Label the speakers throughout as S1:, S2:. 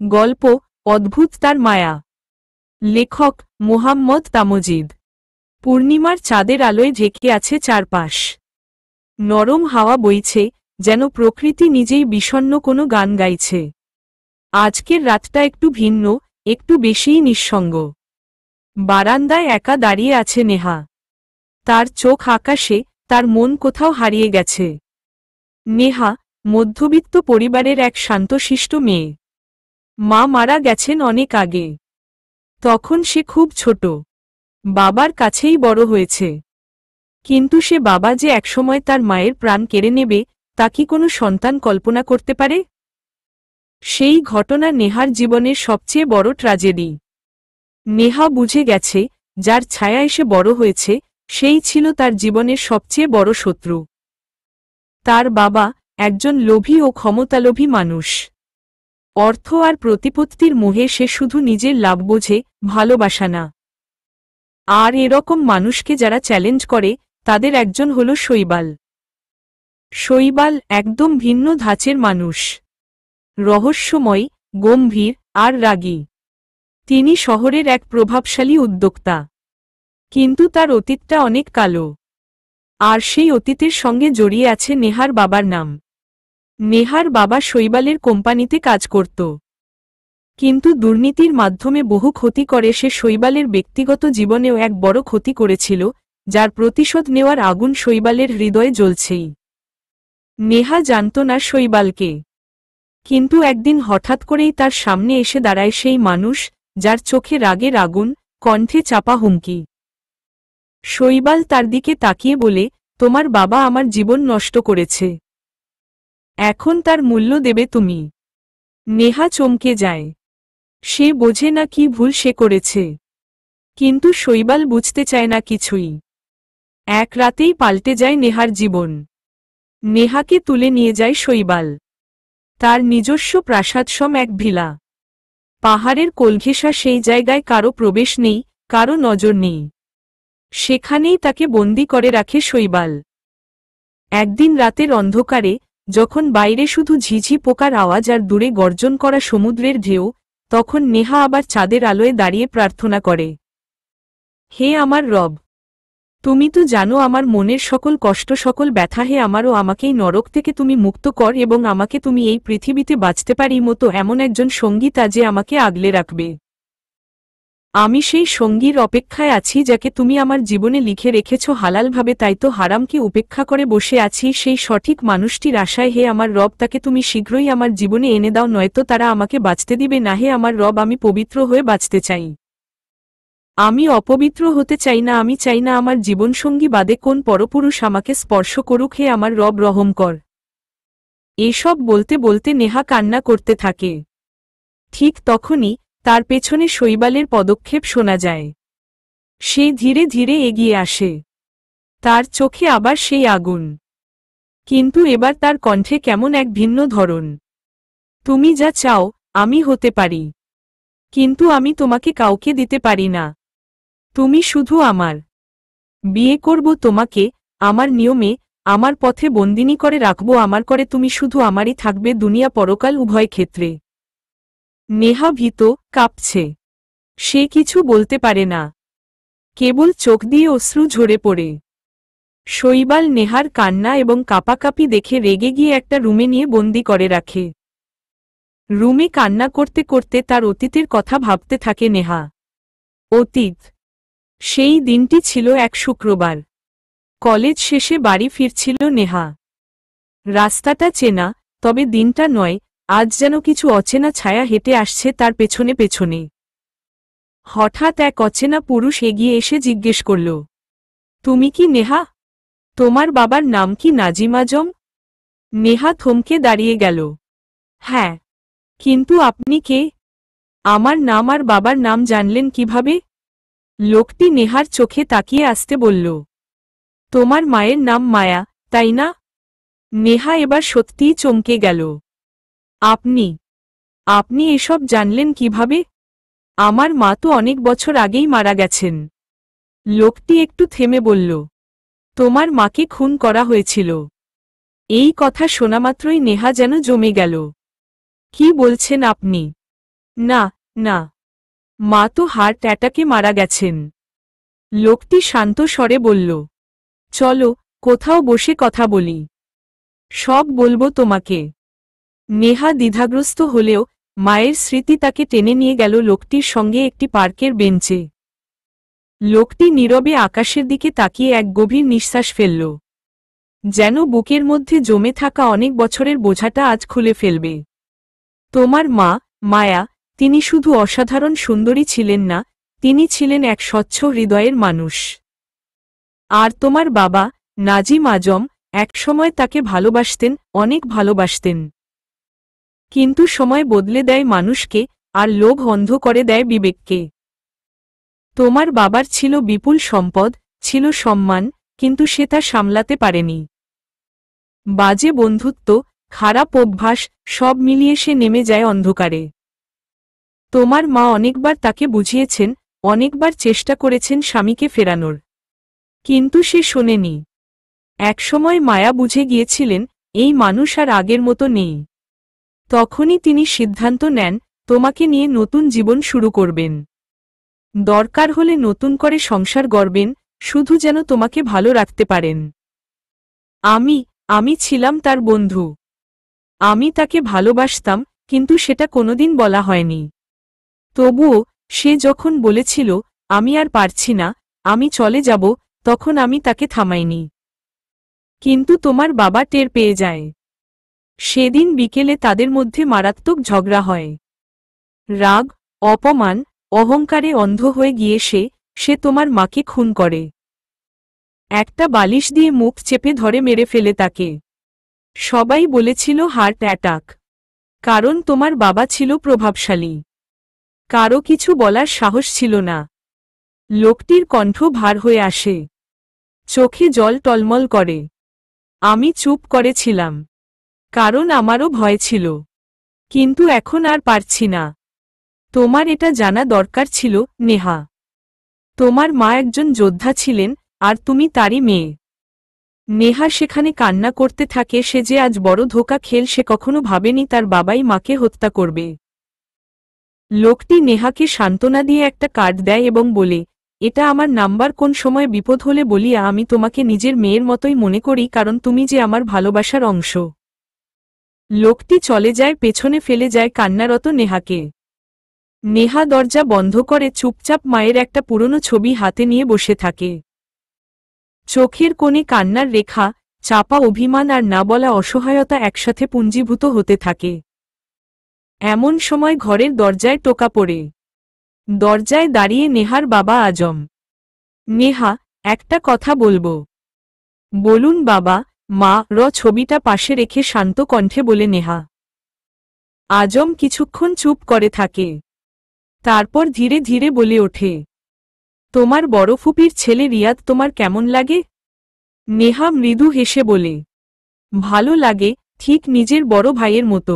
S1: গল্প অদ্ভুত তার মায়া। লেখক মোহাম্মদ তামজিদ। পূর্ণিমার চাঁদের আলোয় ঢেকে আছে চারপাশ। নরম হাওয়া বইছে, যেন প্রকৃতি নিজেই বিষণ্ণ কোনো গান গাইছে। আজকের রাতটা একটু ভিন্ন, একটু বেশিই নিঃসঙ্গ। বারান্দায় একা দাঁড়িয়ে আছে নেহা। তার চোখ আকাশে, তার মন কোথাও হারিয়ে গেছে। নেহা মধ্যবিত্ত পরিবারের এক শান্তশিষ্ট মেয়ে। মা মারা গেছেন অনেক আগে। তখন সে খুব ছোট। বাবার কাছেই বড় হয়েছে। কিন্তু সে বাবা যে একসময় তার মায়ের প্রাণ কেড়ে নেবে, তা কি কোনো সন্তান কল্পনা করতে পারে? সেই ঘটনা নেহার জীবনের সবচেয়ে বড় ট্র্যাজেডি। নেহা বুঝে গেছে, যার ছায়া এসে বড় হয়েছে, সেই ছিল তার জীবনের সবচেয়ে বড় শত্রু। তার বাবা একজন লোভী ও ক্ষমতালোভী মানুষ। অর্থ আর প্রতিপত্তির মোহে সে শুধু নিজের লাভ বোঝে, ভালোবাসা না। আর এরকম মানুষকে যারা চ্যালেঞ্জ করে, তাদের একজন হল শৈবাল। শৈবাল একদম ভিন্ন ধাঁচের মানুষ। রহস্যময়, গম্ভীর আর রাগী। তিনি শহরের এক প্রভাবশালী উদ্যোক্তা। কিন্তু তার অতীতটা অনেক কালো। আর সেই অতীতের সঙ্গে জড়িয়ে আছে নেহার বাবার নাম। নেহার বাবা শৈবালের কোম্পানিতে কাজ করত। কিন্তু দুর্নীতির মাধ্যমে বহু ক্ষতি করে সে শৈবালের ব্যক্তিগত জীবনেও এক বড় ক্ষতি করেছিল, যার প্রতিশোধ নেওয়ার আগুন শৈবালের হৃদয়ে জ্বলছেই। নেহা জানত না শৈবালকে। কিন্তু একদিন হঠাৎ করেই তার সামনে এসে দাঁড়ায় সেই মানুষ, যার চোখে রাগের আগুন, কণ্ঠে চাপা হুমকি। শৈবাল তার দিকে তাকিয়ে বলে, তোমার বাবা আমার জীবন নষ্ট করেছে। এখন তার মূল্য দেবে তুমি। নেহা চমকে যায়। সে বোঝে না কি ভুল সে করেছে। কিন্তু শৈবাল বুঝতে চায় না কিছুই। এক রাতেই পাল্টে যায় নেহার জীবন। নেহাকে তুলে নিয়ে যায় শৈবাল। তার নিজস্ব প্রাসাদসম এক ভিলা। পাহাড়ের কোলঘেঁষা সেই জায়গায় কারো প্রবেশ নেই, কারো নজর নেই। সেখানেই তাকে বন্দি করে রাখে শৈবাল। একদিন রাতের অন্ধকারে, যখন বাইরে শুধু ঝিঝি পোকার আওয়াজ আর দূরে গর্জন করা সমুদ্রের ঢেউ, তখন নেহা আবার চাঁদের আলোয় দাঁড়িয়ে প্রার্থনা করে। হে আমার রব, তুমি তো জানো আমার মনের সকল কষ্ট, সকল ব্যথা। হে আমারও আমাকেই নরক থেকে তুমি মুক্ত কর এবং আমাকে তুমি এই পৃথিবীতে বাঁচতে পারি মতো এমন একজন সঙ্গী তা যে আমাকে আগলে রাখবে। আমি সেই সঙ্গীর অপেক্ষায় আছি যাকে তুমি আমার জীবনে লিখে রেখেছ হালালভাবে, তাই তো হারামকে উপেক্ষা করে বসে আছি সেই সঠিক মানুষটির আশায়। হে আমার রব, তাকে তুমি শীঘ্রই আমার জীবনে এনে দাও, নয়তো তারা আমাকে বাঁচতে দিবে না। হে আমার রব, আমি পবিত্র হয়ে বাঁচতে চাই। আমি অপবিত্র হতে চাই না। আমি চাই না আমার জীবনসঙ্গী বাদে কোন পরপুরুষ আমাকে স্পর্শ করুক। হে আমার রব, রহম কর। এসব বলতে বলতে নেহা কান্না করতে থাকে। ঠিক তখনই তার পেছনে শৈবালের পদক্ষেপ শোনা যায়। সে ধীরে ধীরে এগিয়ে আসে। তার চোখে আবার সেই আগুন। কিন্তু এবার তার কণ্ঠে কেমন এক ভিন্ন ধরন। তুমি যা চাও আমি হতে পারি, কিন্তু আমি তোমাকে কাউকে দিতে পারি না। তুমি শুধু আমার। বিয়ে করব তোমাকে, আমার নিয়মে, আমার পথে বন্দিনী করে রাখব আমার করে। তুমি শুধু আমারই থাকবে দুনিয়া পরকাল উভয় ক্ষেত্রে। নেহা ভীত, কাঁপছে। সে কিছু বলতে পারে না। কেবল চোখ দিয়ে অশ্রু ঝরে পড়ে। শৈবাল নেহার কান্না এবং কাঁপাকাঁপি দেখে রেগে গিয়ে একটা রুমে নিয়ে বন্দি করে রাখে। রুমে কান্না করতে করতে তার অতীতের কথা ভাবতে থাকে নেহা। অতীত। সেই দিনটি ছিল এক শুক্রবার। কলেজ শেষে বাড়ি ফিরছিল নেহা। রাস্তাটা চেনা, তবে দিনটা নয়। আজ যেন কিছু অচেনা ছায়া হেঁটে আসছে তার পেছনে পেছনে। হঠাৎ এক অচেনা পুরুষ এগিয়ে এসে জিজ্ঞেস করল, তুমি কি নেহা? তোমার বাবার নাম কি নাজিম আজম? নেহা থমকে দাঁড়িয়ে গেল। হ্যাঁ। কিন্তু আপনি কে? আমার নাম আর বাবার নাম জানলেন কিভাবে? লোকটি নেহার চোখে তাকিয়ে আসতে বলল, তোমার মায়ের নাম মায়া, তাই না? নেহা এবার সত্যিই চমকে গেল। আপনি আপনি এসব জানলেন কিভাবে? আমার মা তো অনেক বছর আগেই মারা গেছেন। লোকটি একটু থেমে বলল, তোমার মাকে খুন করা হয়েছিল। এই কথা শোনামাত্রই নেহা যেন জমে গেল। কি বলছেন আপনি? না, না, মা তো হার্ট অ্যাটাকে মারা গেছেন। লোকটি শান্ত স্বরে বলল, চলো কোথাও বসে কথা বলি, সব বলবো তোমাকে। নেহা দ্বিধাগ্রস্ত হলেও মায়ের স্মৃতি তাকে টেনে নিয়ে গেল লোকটির সঙ্গে একটি পার্কের বেঞ্চে। লোকটি নীরবে আকাশের দিকে তাকিয়ে এক গভীর নিঃশ্বাস ফেলল, যেন বুকের মধ্যে জমে থাকা অনেক বছরের বোঝাটা আজ খুলে ফেলবে। তোমার মা, মায়া, তিনি শুধু অসাধারণ সুন্দরী ছিলেন না, তিনি ছিলেন এক স্বচ্ছ হৃদয়ের মানুষ। আর তোমার বাবা, নাজিম আজম, একসময় তাকে ভালোবাসতেন, অনেক ভালোবাসতেন। কিন্তু সময় বদলে দেয় মানুষকে, আর লোভ অন্ধ করে দেয় বিবেককে। তোমার বাবার ছিল বিপুল সম্পদ, ছিল সম্মান, কিন্তু সে তা সামলাতে পারেনি। বাজে বন্ধুত্ব, খারাপ অভ্যাস, সব মিলিয়ে সে নেমে যায় অন্ধকারে। তোমার মা অনেকবার তাকে বুঝিয়েছেন, অনেকবার চেষ্টা করেছেন স্বামীকে ফেরানোর, কিন্তু সে শোনেনি। একসময় মায়া বুঝে গিয়েছিলেন, এই মানুষ আর আগের মতো নেই। তখনই তিনি সিদ্ধান্ত নেন, তোমাকে নিয়ে নতুন জীবন শুরু করবেন। দরকার হলে নতুন করে সংসার গড়বেন, শুধু যেন তোমাকে ভালো রাখতে পারেন। আমি ছিলাম তার বন্ধু। আমি তাকে ভালোবাসতাম, কিন্তু সেটা কোনোদিন বলা হয়নি। তবুও সে যখন বলেছিল, আমি আর পারছি না, আমি চলে যাব, তখন আমি তাকে থামাইনি। কিন্তু তোমার বাবা টের পেয়ে যায়। সেদিন বিকেলে তাদের মধ্যে মারাত্মক ঝগড়া হয়। রাগ, অপমান, অহংকারে অন্ধ হয়ে গিয়ে সে তোমার মাকে খুন করে। একটা বালিশ দিয়ে মুখ চেপে ধরে মেরে ফেলে তাকে। সবাই বলেছিল হার্ট অ্যাটাক, কারণ তোমার বাবা ছিল প্রভাবশালী। কারো কিছু বলার সাহস ছিল না। লোকটির কণ্ঠ ভার হয়ে আসে, চোখে জল টলমল করে। আমি চুপ করেছিলাম, কারণ আমারও ভয় ছিল। কিন্তু এখন আর পারছি না। তোমার এটা জানা দরকার ছিল, নেহা। তোমার মা একজন যোদ্ধা ছিলেন, আর তুমি তারই মেয়ে। নেহা সেখানে কান্না করতে থাকে, সে যে আজ বড় ধোঁকা খেল, সে কখনো ভাবেনি তার বাবাই মাকে হত্যা করবে। লোকটি নেহাকে সান্ত্বনা দিয়ে একটা কার্ড দেয় এবং বলে, এটা আমার নাম্বার, কোন সময় বিপদ হলে বলিয়া, আমি তোমাকে নিজের মেয়ের মতোই মনে করি, কারণ তুমি যে আমার ভালোবাসার অংশ। লোকটি চলে যায়, পেছনে ফেলে যায় কান্নারত নেহাকে। নেহা দরজা বন্ধ করে চুপচাপ মায়ের একটা পুরনো ছবি হাতে নিয়ে বসে থাকে। চোখের কোণে কান্নার রেখা, চাপা অভিমান আর না বলা অসহায়তা একসাথে পুঞ্জীভূত হতে থাকে। এমন সময় ঘরের দরজায় টোকা পড়ে। দরজায় দাঁড়িয়ে নেহার বাবা আজম। নেহা, একটা কথা বলবো। বলুন বাবা। মা ছবিটা পাশে রেখে শান্ত কণ্ঠে বলে নেহা। আজম কিছুক্ষণ চুপ করে থাকে, তারপর ধীরে ধীরে বলে ওঠে, তোমার বড় ফুপির ছেলে রিয়াদ তোমার কেমন লাগে? নেহা মৃদু হেসে বলে, ভালো লাগে, ঠিক নিজের বড় ভাইয়ের মতো।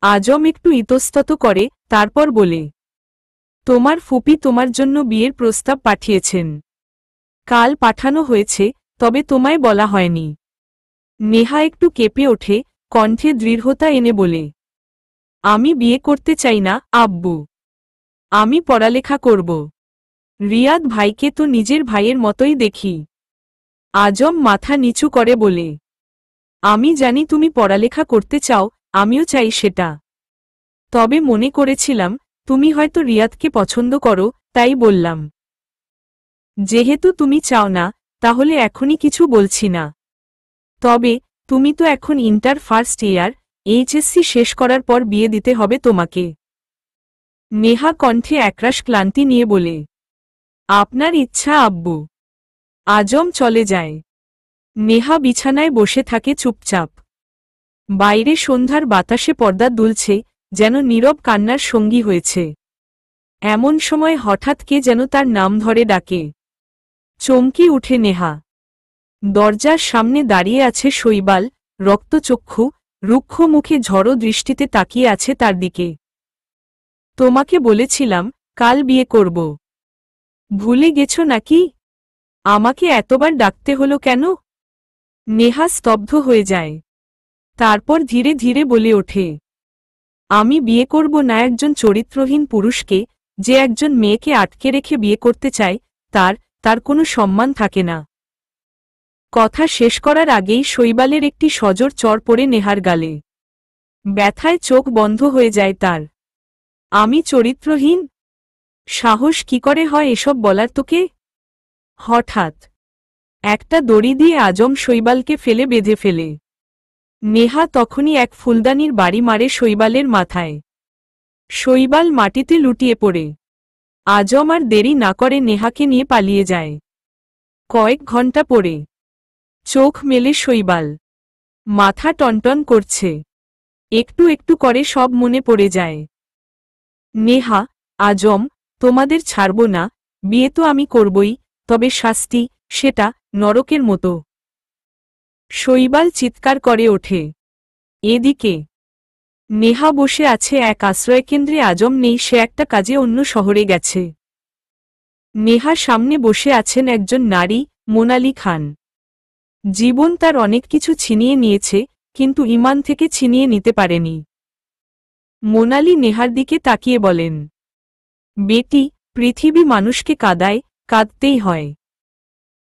S1: আজম একটু ইতস্তত করে, তারপর বলে, তোমার ফুপি তোমার জন্য বিয়ের প্রস্তাব পাঠিয়েছেন। কাল পাঠানো হয়েছে, তবে তোমায় বলা হয়নি। নেহা একটু কেঁপে ওঠে, কণ্ঠে দৃঢ়তা এনে বলে, আমি বিয়ে করতে চাই না আব্বু। আমি পড়ালেখা করব। রিয়াদ ভাইকে তো নিজের ভাইয়ের মতোই দেখি। আজম মাথা নিচু করে বলে, আমি জানি তুমি পড়ালেখা করতে চাও, আমিও চাই সেটা। তবে মনে করেছিলাম, তুমি হয়তো রিয়াদকে পছন্দ করো, তাই বললাম। যেহেতু তুমি চাও না, তাহলে এখনই কিছু বলছি না। তবে তুমি তো এখন ইন্টার ফার্স্ট ইয়ার, এইচএসসি শেষ করার পর বিয়ে দিতে হবে তোমাকে। নেহা কণ্ঠে একরাশ ক্লান্তি নিয়ে বলে, আপনার ইচ্ছা আব্বু। আজম চলে যায়। নেহা বিছানায় বসে থাকে চুপচাপ। বাইরে সন্ধ্যার বাতাসে পর্দা দুলছে, যেন নীরব কান্নার সঙ্গী হয়েছে। এমন সময় হঠাৎ কে যেন তার নাম ধরে ডাকে। চমকি উঠে নেহা। দরজার সামনে দাঁড়িয়ে আছে শৈবাল, রক্তচক্ষু, রুক্ষ মুখে ঝড়ো দৃষ্টিতে তাকিয়ে আছে তার দিকে। তোমাকে বলেছিলাম, কাল বিয়ে করব। ভুলে গেছ নাকি? আমাকে এতবার ডাকতে হলো কেন? নেহা স্তব্ধ হয়ে যায়। তারপর ধীরে ধীরে বলে ওঠে, আমি বিয়ে করব না একজন চরিত্রহীন পুরুষকে, যে একজন মেয়েকে আটকে রেখে বিয়ে করতে চায়, তার কোনো সম্মান থাকে না। কথা শেষ করার আগেই শৈবালের একটি সজোর চড় পড়ে নেহার গালে। ব্যথায় চোখ বন্ধ হয়ে যায় তার। আমি চরিত্রহীন? সাহস কি করে হয় এসব বলার তোকে? হঠাৎ একটা দড়ি দিয়ে আজম শৈবালকে ফেলে বেঁধে ফেলে। নেহা তখনই এক ফুলদানির বাড়ি মারে শৈবালের মাথায়। শৈবাল মাটিতে লুটিয়ে পড়ে। আজম আর দেরি না করে নেহাকে নিয়ে পালিয়ে যায়। কয়েক ঘন্টা পরে চোখ মেলে শৈবাল। মাথা টনটন করছে। একটু একটু করে সব মনে পড়ে যায়। নেহা, আজম, তোমাদের ছাড়ব না, বিয়ে তো আমি করবই, তবে শাস্তি, সেটা নরকের মতো। শৈবাল চিৎকার করে ওঠে। এদিকে নেহা বসে আছে এক আশ্রয়কেন্দ্রে। আজম নেই, সে একটা কাজে অন্য শহরে গেছে। নেহা সামনে বসে আছেন একজন নারী, মোনালি খান। জীবন তার অনেক কিছু ছিনিয়ে নিয়েছে, কিন্তু ঈমান থেকে ছিনিয়ে নিতে পারেনি। মোনালি নেহার দিকে তাকিয়ে বলেন, বেটি, পৃথিবী মানুষকে কাঁদায়, কাঁদতেই হয়।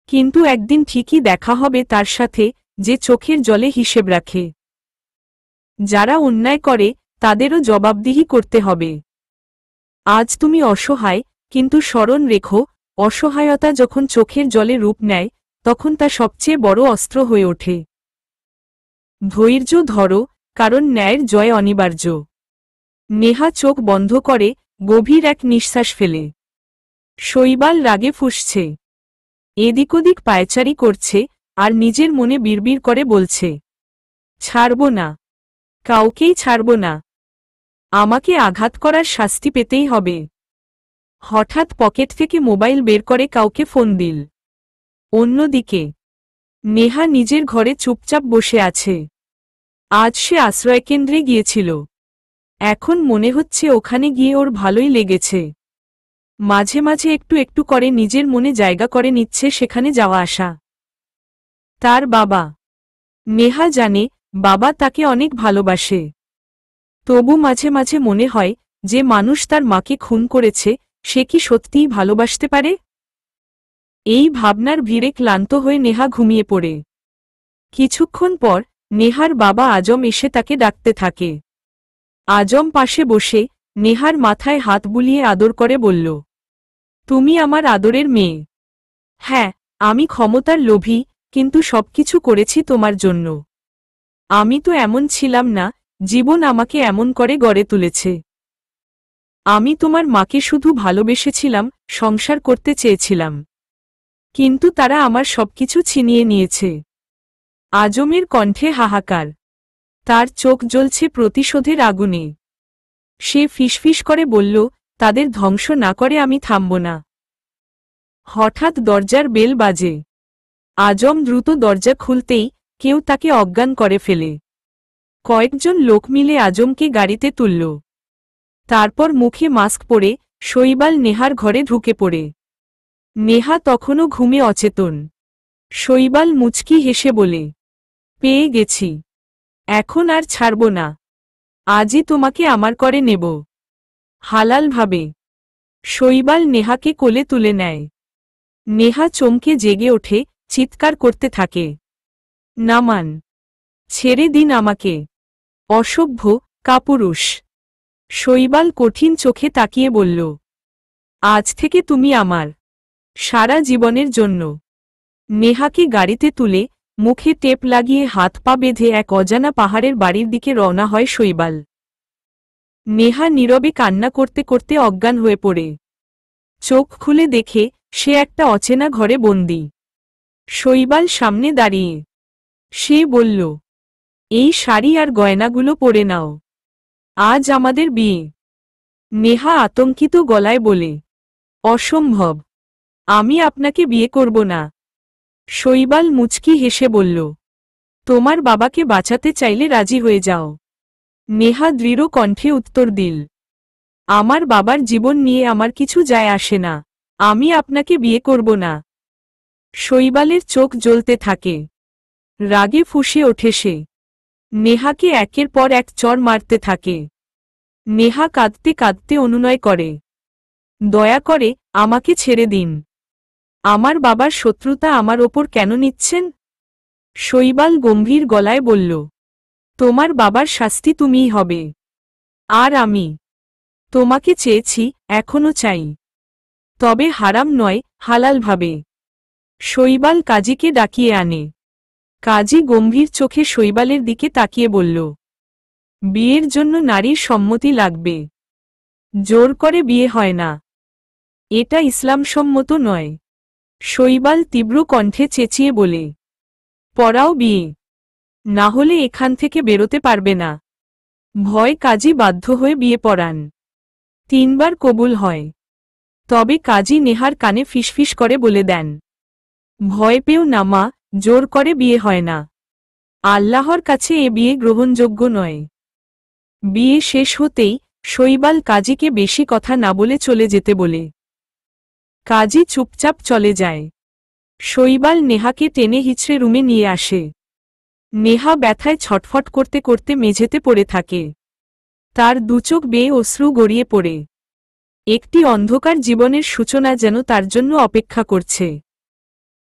S1: কিন্তু একদিন ঠিকই দেখা হবে তার সাথে, যে চোখের জলে হিসেব রাখে। যারা অন্যায় করে তাদেরও জবাবদিহি করতে হবে। আজ তুমি অসহায়, কিন্তু স্মরণ রেখো, অসহায়তা যখন চোখের জলে রূপ নেয়, তখন তা সবচেয়ে বড় অস্ত্র হয়ে ওঠে। ধৈর্য ধরো, কারণ ন্যায়ের জয় অনিবার্য। নেহা চোখ বন্ধ করে গভীর এক নিঃশ্বাস ফেলে। শৈবাল রাগে ফুঁসছে। এদিক ওদিক পায়চারি করছে, আর নিজের মনে বিড়বিড় করে বলছে, ছাড়ব না, কাউকেই ছাড়ব না। আমাকে আঘাত করার শাস্তি পেতেই হবে। হঠাৎ পকেট থেকে মোবাইল বের করে কাউকে ফোন দিল। অন্যদিকে নেহা নিজের ঘরে চুপচাপ বসে আছে। আজ সে আশ্রয়কেন্দ্রে গিয়েছিল। এখন মনে হচ্ছে ওখানে গিয়ে ওর ভালোই লেগেছে। মাঝে মাঝে একটু একটু করে নিজের মনে জায়গা করে নিচ্ছে সেখানে যাওয়া আসা। তার বাবা, নেহা জানে বাবা তাকে অনেক ভালোবাসে। তবু মাঝে মাঝে মনে হয়, যে মানুষ তার মাকে খুন করেছে, সে কি সত্যিই ভালোবাসতে পারে? এই ভাবনার ভিড়ে ক্লান্ত হয়ে নেহা ঘুমিয়ে পড়ে। কিছুক্ষণ পর নেহার বাবা আজম এসে তাকে ডাকতে থাকে। আজম পাশে বসে নেহার মাথায় হাত বুলিয়ে আদর করে বলল, তুমি আমার আদরের মেয়ে। হ্যাঁ, আমি ক্ষমতার লোভী, কিন্তু সবকিছু করেছি তোমার জন্য। আমি তো এমন ছিলাম না, জীবন আমাকে এমন করে গড়ে তুলেছে। আমি তোমার মাকে শুধু ভালোবেসেছিলাম, সংসার করতে চেয়েছিলাম। কিন্তু তারা আমার সবকিছু ছিনিয়ে নিয়েছে। আজমের কণ্ঠে হাহাকার। তার চোখ জ্বলছে প্রতিশোধের আগুনে। সে ফিসফিস করে বলল, তাদের ধ্বংস না করে আমি থামব না। হঠাৎ দরজার বেল বাজে। আজম দ্রুত দরজা খুলতেই কেউ তাকে অজ্ঞান করে ফেলে। কয়েকজন লোক মিলে আজমকে গাড়িতে তুলল। তারপর মুখে মাস্ক পরে শৈবাল নেহার ঘরে ঢুকে পড়ে। নেহা তখনও ঘুমে অচেতন। শৈবাল মুচকি হেসে বলে, পেয়ে গেছি, এখন আর ছাড়ব না। আজই তোমাকে আমার করে নেব, হালালভাবে। শৈবাল নেহাকে কোলে তুলে নেয়। নেহা চমকে জেগে ওঠে, চিৎকার করতে থাকে, নামান, ছেড়ে দিন আমাকে, অসভ্য, কাপুরুষ। শৈবাল কঠিন চোখে তাকিয়ে বলল, আজ থেকে তুমি আমার, সারা জীবনের জন্য। নেহাকে গাড়িতে তুলে মুখে টেপ লাগিয়ে হাত পা বেঁধে এক অজানা পাহাড়ের বাড়ির দিকে রওনা হয় শৈবাল। নেহা নীরবে কান্না করতে করতে অজ্ঞান হয়ে পড়ে। চোখ খুলে দেখে সে একটা অচেনা ঘরে বন্দী। শৈবাল সামনে দাঁড়িয়ে। সে বলল, এই শাড়ি আর গয়নাগুলো পরে নাও, আজ আমাদের বিয়ে। নেহা আতঙ্কিত গলায় বলে, অসম্ভব, আমি আপনাকে বিয়ে করব না। শৈবাল মুচকি হেসে বলল, তোমার বাবাকে বাঁচাতে চাইলে রাজি হয়ে যাও। নেহা দৃঢ় কণ্ঠে উত্তর দিল, আমার বাবার জীবন নিয়ে আমার কিছু যায় আসে না, আমি আপনাকে বিয়ে করব না। শৈবালের চোখ জ্বলতে থাকে। রাগে ফুঁসে ওঠে সে। নেহাকে একের পর এক চড় মারতে থাকে। নেহা কাঁদতে কাঁদতে অনুনয় করে, দয়া করে আমাকে ছেড়ে দিন। আমার বাবার শত্রুতা আমার ওপর কেন নিচ্ছেন? শৈবাল গম্ভীর গলায় বলল, তোমার বাবার শাস্তি তুমিই হবে। আর আমি তোমাকে চেয়েছি, এখনো চাই, তবে হারাম নয়, হালালভাবে। শৈবাল কাজীকে ডাকিয়ে আনে। কাজী গম্ভীর চোখে শৈবালের দিকে তাকিয়ে বলল, বিয়ের জন্য নারীর সম্মতি লাগবে, জোর করে বিয়ে হয় না, এটা ইসলামসম্মত নয়। শৈবাল তীব্র কণ্ঠে চেঁচিয়ে বলে, পড়াও বিয়ে, না হলে এখান থেকে বেরোতে পারবে না। ভয় কাজী বাধ্য হয়ে বিয়ে পড়ান। 3 বার কবুল হয়। তবে কাজী নেহার কানে ফিসফিস করে বলে দেন, ভয় পেও না মা, জোর করে বিয়ে হয় না, আল্লাহর কাছে এ বিয়ে গ্রহণযোগ্য নয়। বিয়ে শেষ হতেই শৈবাল কাজীকে বেশি কথা না বলে চলে যেতে বলে। কাজী চুপচাপ চলে যায়। শৈবাল নেহাকে টেনে হিচড়ে রুমে নিয়ে আসে। নেহা ব্যথায় ছটফট করতে করতে মেঝেতে পড়ে থাকে। তার দুচোখ বেয়ে অশ্রু গড়িয়ে পড়ে। একটি অন্ধকার জীবনের সূচনা যেন তার জন্য অপেক্ষা করছে।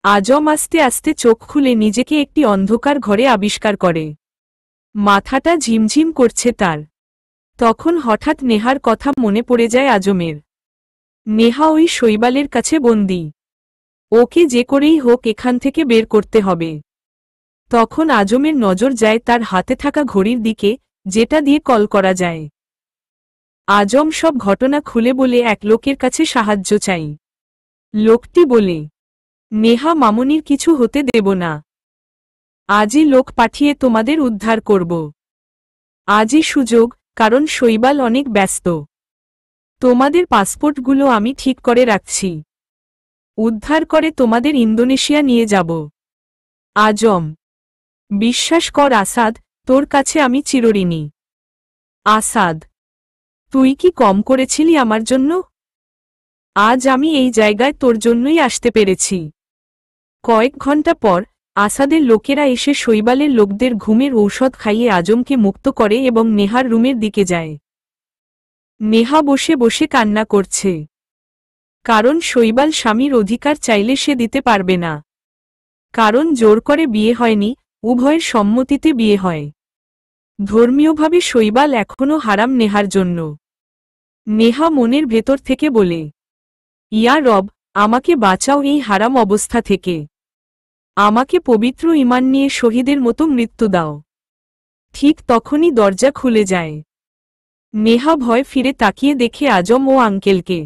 S1: আজম আস্তে আস্তে চোখ খুলে নিজেকে একটি অন্ধকার ঘরে আবিষ্কার করে। মাথাটা ঝিমঝিম করছে তার। তখন হঠাৎ নেহার কথা মনে পড়ে যায় আজমের। নেহা ওই শৈবালের কাছে বন্দী। ওকে যে করেই হোক এখান থেকে বের করতে হবে। তখন আজমের নজর যায় তার হাতে থাকা ঘড়ির দিকে, যেটা দিয়ে কল করা যায়। আজম সব ঘটনা খুলে বলে এক লোকের কাছে সাহায্য চাই। লোকটি বলে, নেহা মামুনির কিছু হতে দেব না। আজই লোক পাঠিয়ে তোমাদের উদ্ধার করব। আজই সুযোগ, কারণ শৈবাল অনেক ব্যস্ত। তোমাদের পাসপোর্টগুলো আমি ঠিক করে রাখছি। উদ্ধার করে তোমাদের ইন্দোনেশিয়া নিয়ে যাব। আজম, বিশ্বাস কর আসাদ, তোর কাছে আমি চিরঋণী। আসাদ, তুই কি কম করেছিলি আমার জন্য? আজ আমি এই জায়গায় তোর জন্যই আসতে পেরেছি। কয়েক ঘন্টা পর আসাদের লোকেরা এসে শৈবালের লোকদের ঘুমের ঔষধ খাইয়ে আজমকে মুক্ত করে এবং নেহার রুমের দিকে যায়। নেহা বসে বসে কান্না করছে। কারণ শৈবাল স্বামীর অধিকার চাইলে সে দিতে পারবে না। কারণ জোর করে বিয়ে হয়নি, উভয়ের সম্মতিতে বিয়ে হয়। ধর্মীয়ভাবে শৈবাল এখনও হারাম নেহার জন্য। নেহা মনের ভেতর থেকে বলে, ইয়া রব, আমাকে বাঁচাও এই হারাম অবস্থা থেকে। আমাকে পবিত্র ঈমান নিয়ে শহীদের মতো মৃত্যু দাও। ঠিক তখনই দরজা খুলে যায়। নেহা ভয় ফিরে তাকিয়ে দেখে আজম ও আঙ্কেলকে।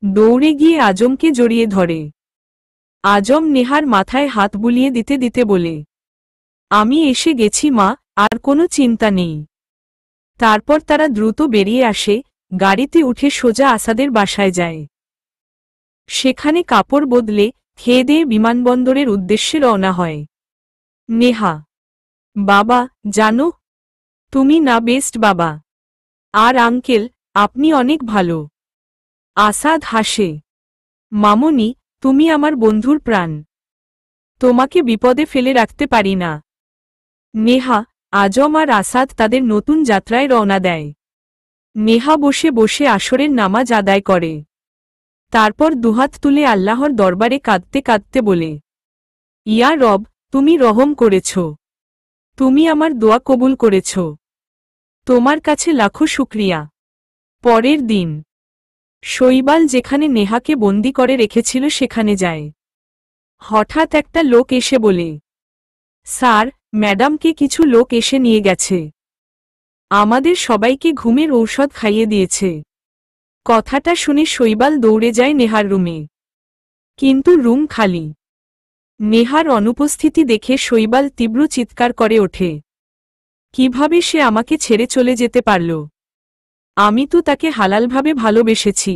S1: দৌড়ে গিয়ে আজমকে জড়িয়ে ধরে। আজম নেহার মাথায় হাত বুলিয়ে দিতে দিতে বলে, আমি এসে গেছি মা, আর কোনো চিন্তা নেই। তারপর তারা দ্রুত বেরিয়ে আসে, গাড়িতে উঠে সোজা আসাদের বাসায় যায়। সেখানে কাপড় বদলে খেয়ে দিয়ে বিমানবন্দরের উদ্দেশ্যে রওনা হয়। নেহা, বাবা, জানো, তুমি না বেস্ট বাবা। আর আঙ্কেল, আপনি অনেক ভালো। আসাদ হাসে, মামুনি, তুমি আমার বন্ধুর প্রাণ। তোমাকে বিপদে ফেলে রাখতে পারি না। নেহা, আজম আর আসাদ তাদের নতুন যাত্রায় রওনা দেয়। নেহা বসে বসে আসরের নামাজ আদায় করে। তারপর দুহাত তুলে আল্লাহর দরবারে কাঁদতে কাঁদতে বলে, ইয়া রব, তুমি রহম করেছ। তুমি আমার দোয়া কবুল করেছ। তোমার কাছে লাখো শুকরিয়া। পরের দিন শৈবাল যেখানে নেহাকে বন্দি করে রেখেছিল সেখানে যায়। হঠাৎ একটা লোক এসে বলে, স্যার, ম্যাডামকে কিছু লোক এসে নিয়ে গেছে। আমাদের সবাইকে ঘুমের ঔষধ খাইয়ে দিয়েছে। কথাটা শুনে শৈবাল দৌড়ে যায় নেহার রুমে। কিন্তু রুম খালি। নেহার অনুপস্থিতি দেখে শৈবাল তীব্র চিৎকার করে ওঠে। কিভাবে সে আমাকে ছেড়ে চলে যেতে পারল? আমি তো তাকে হালালভাবে ভালোবেসেছি।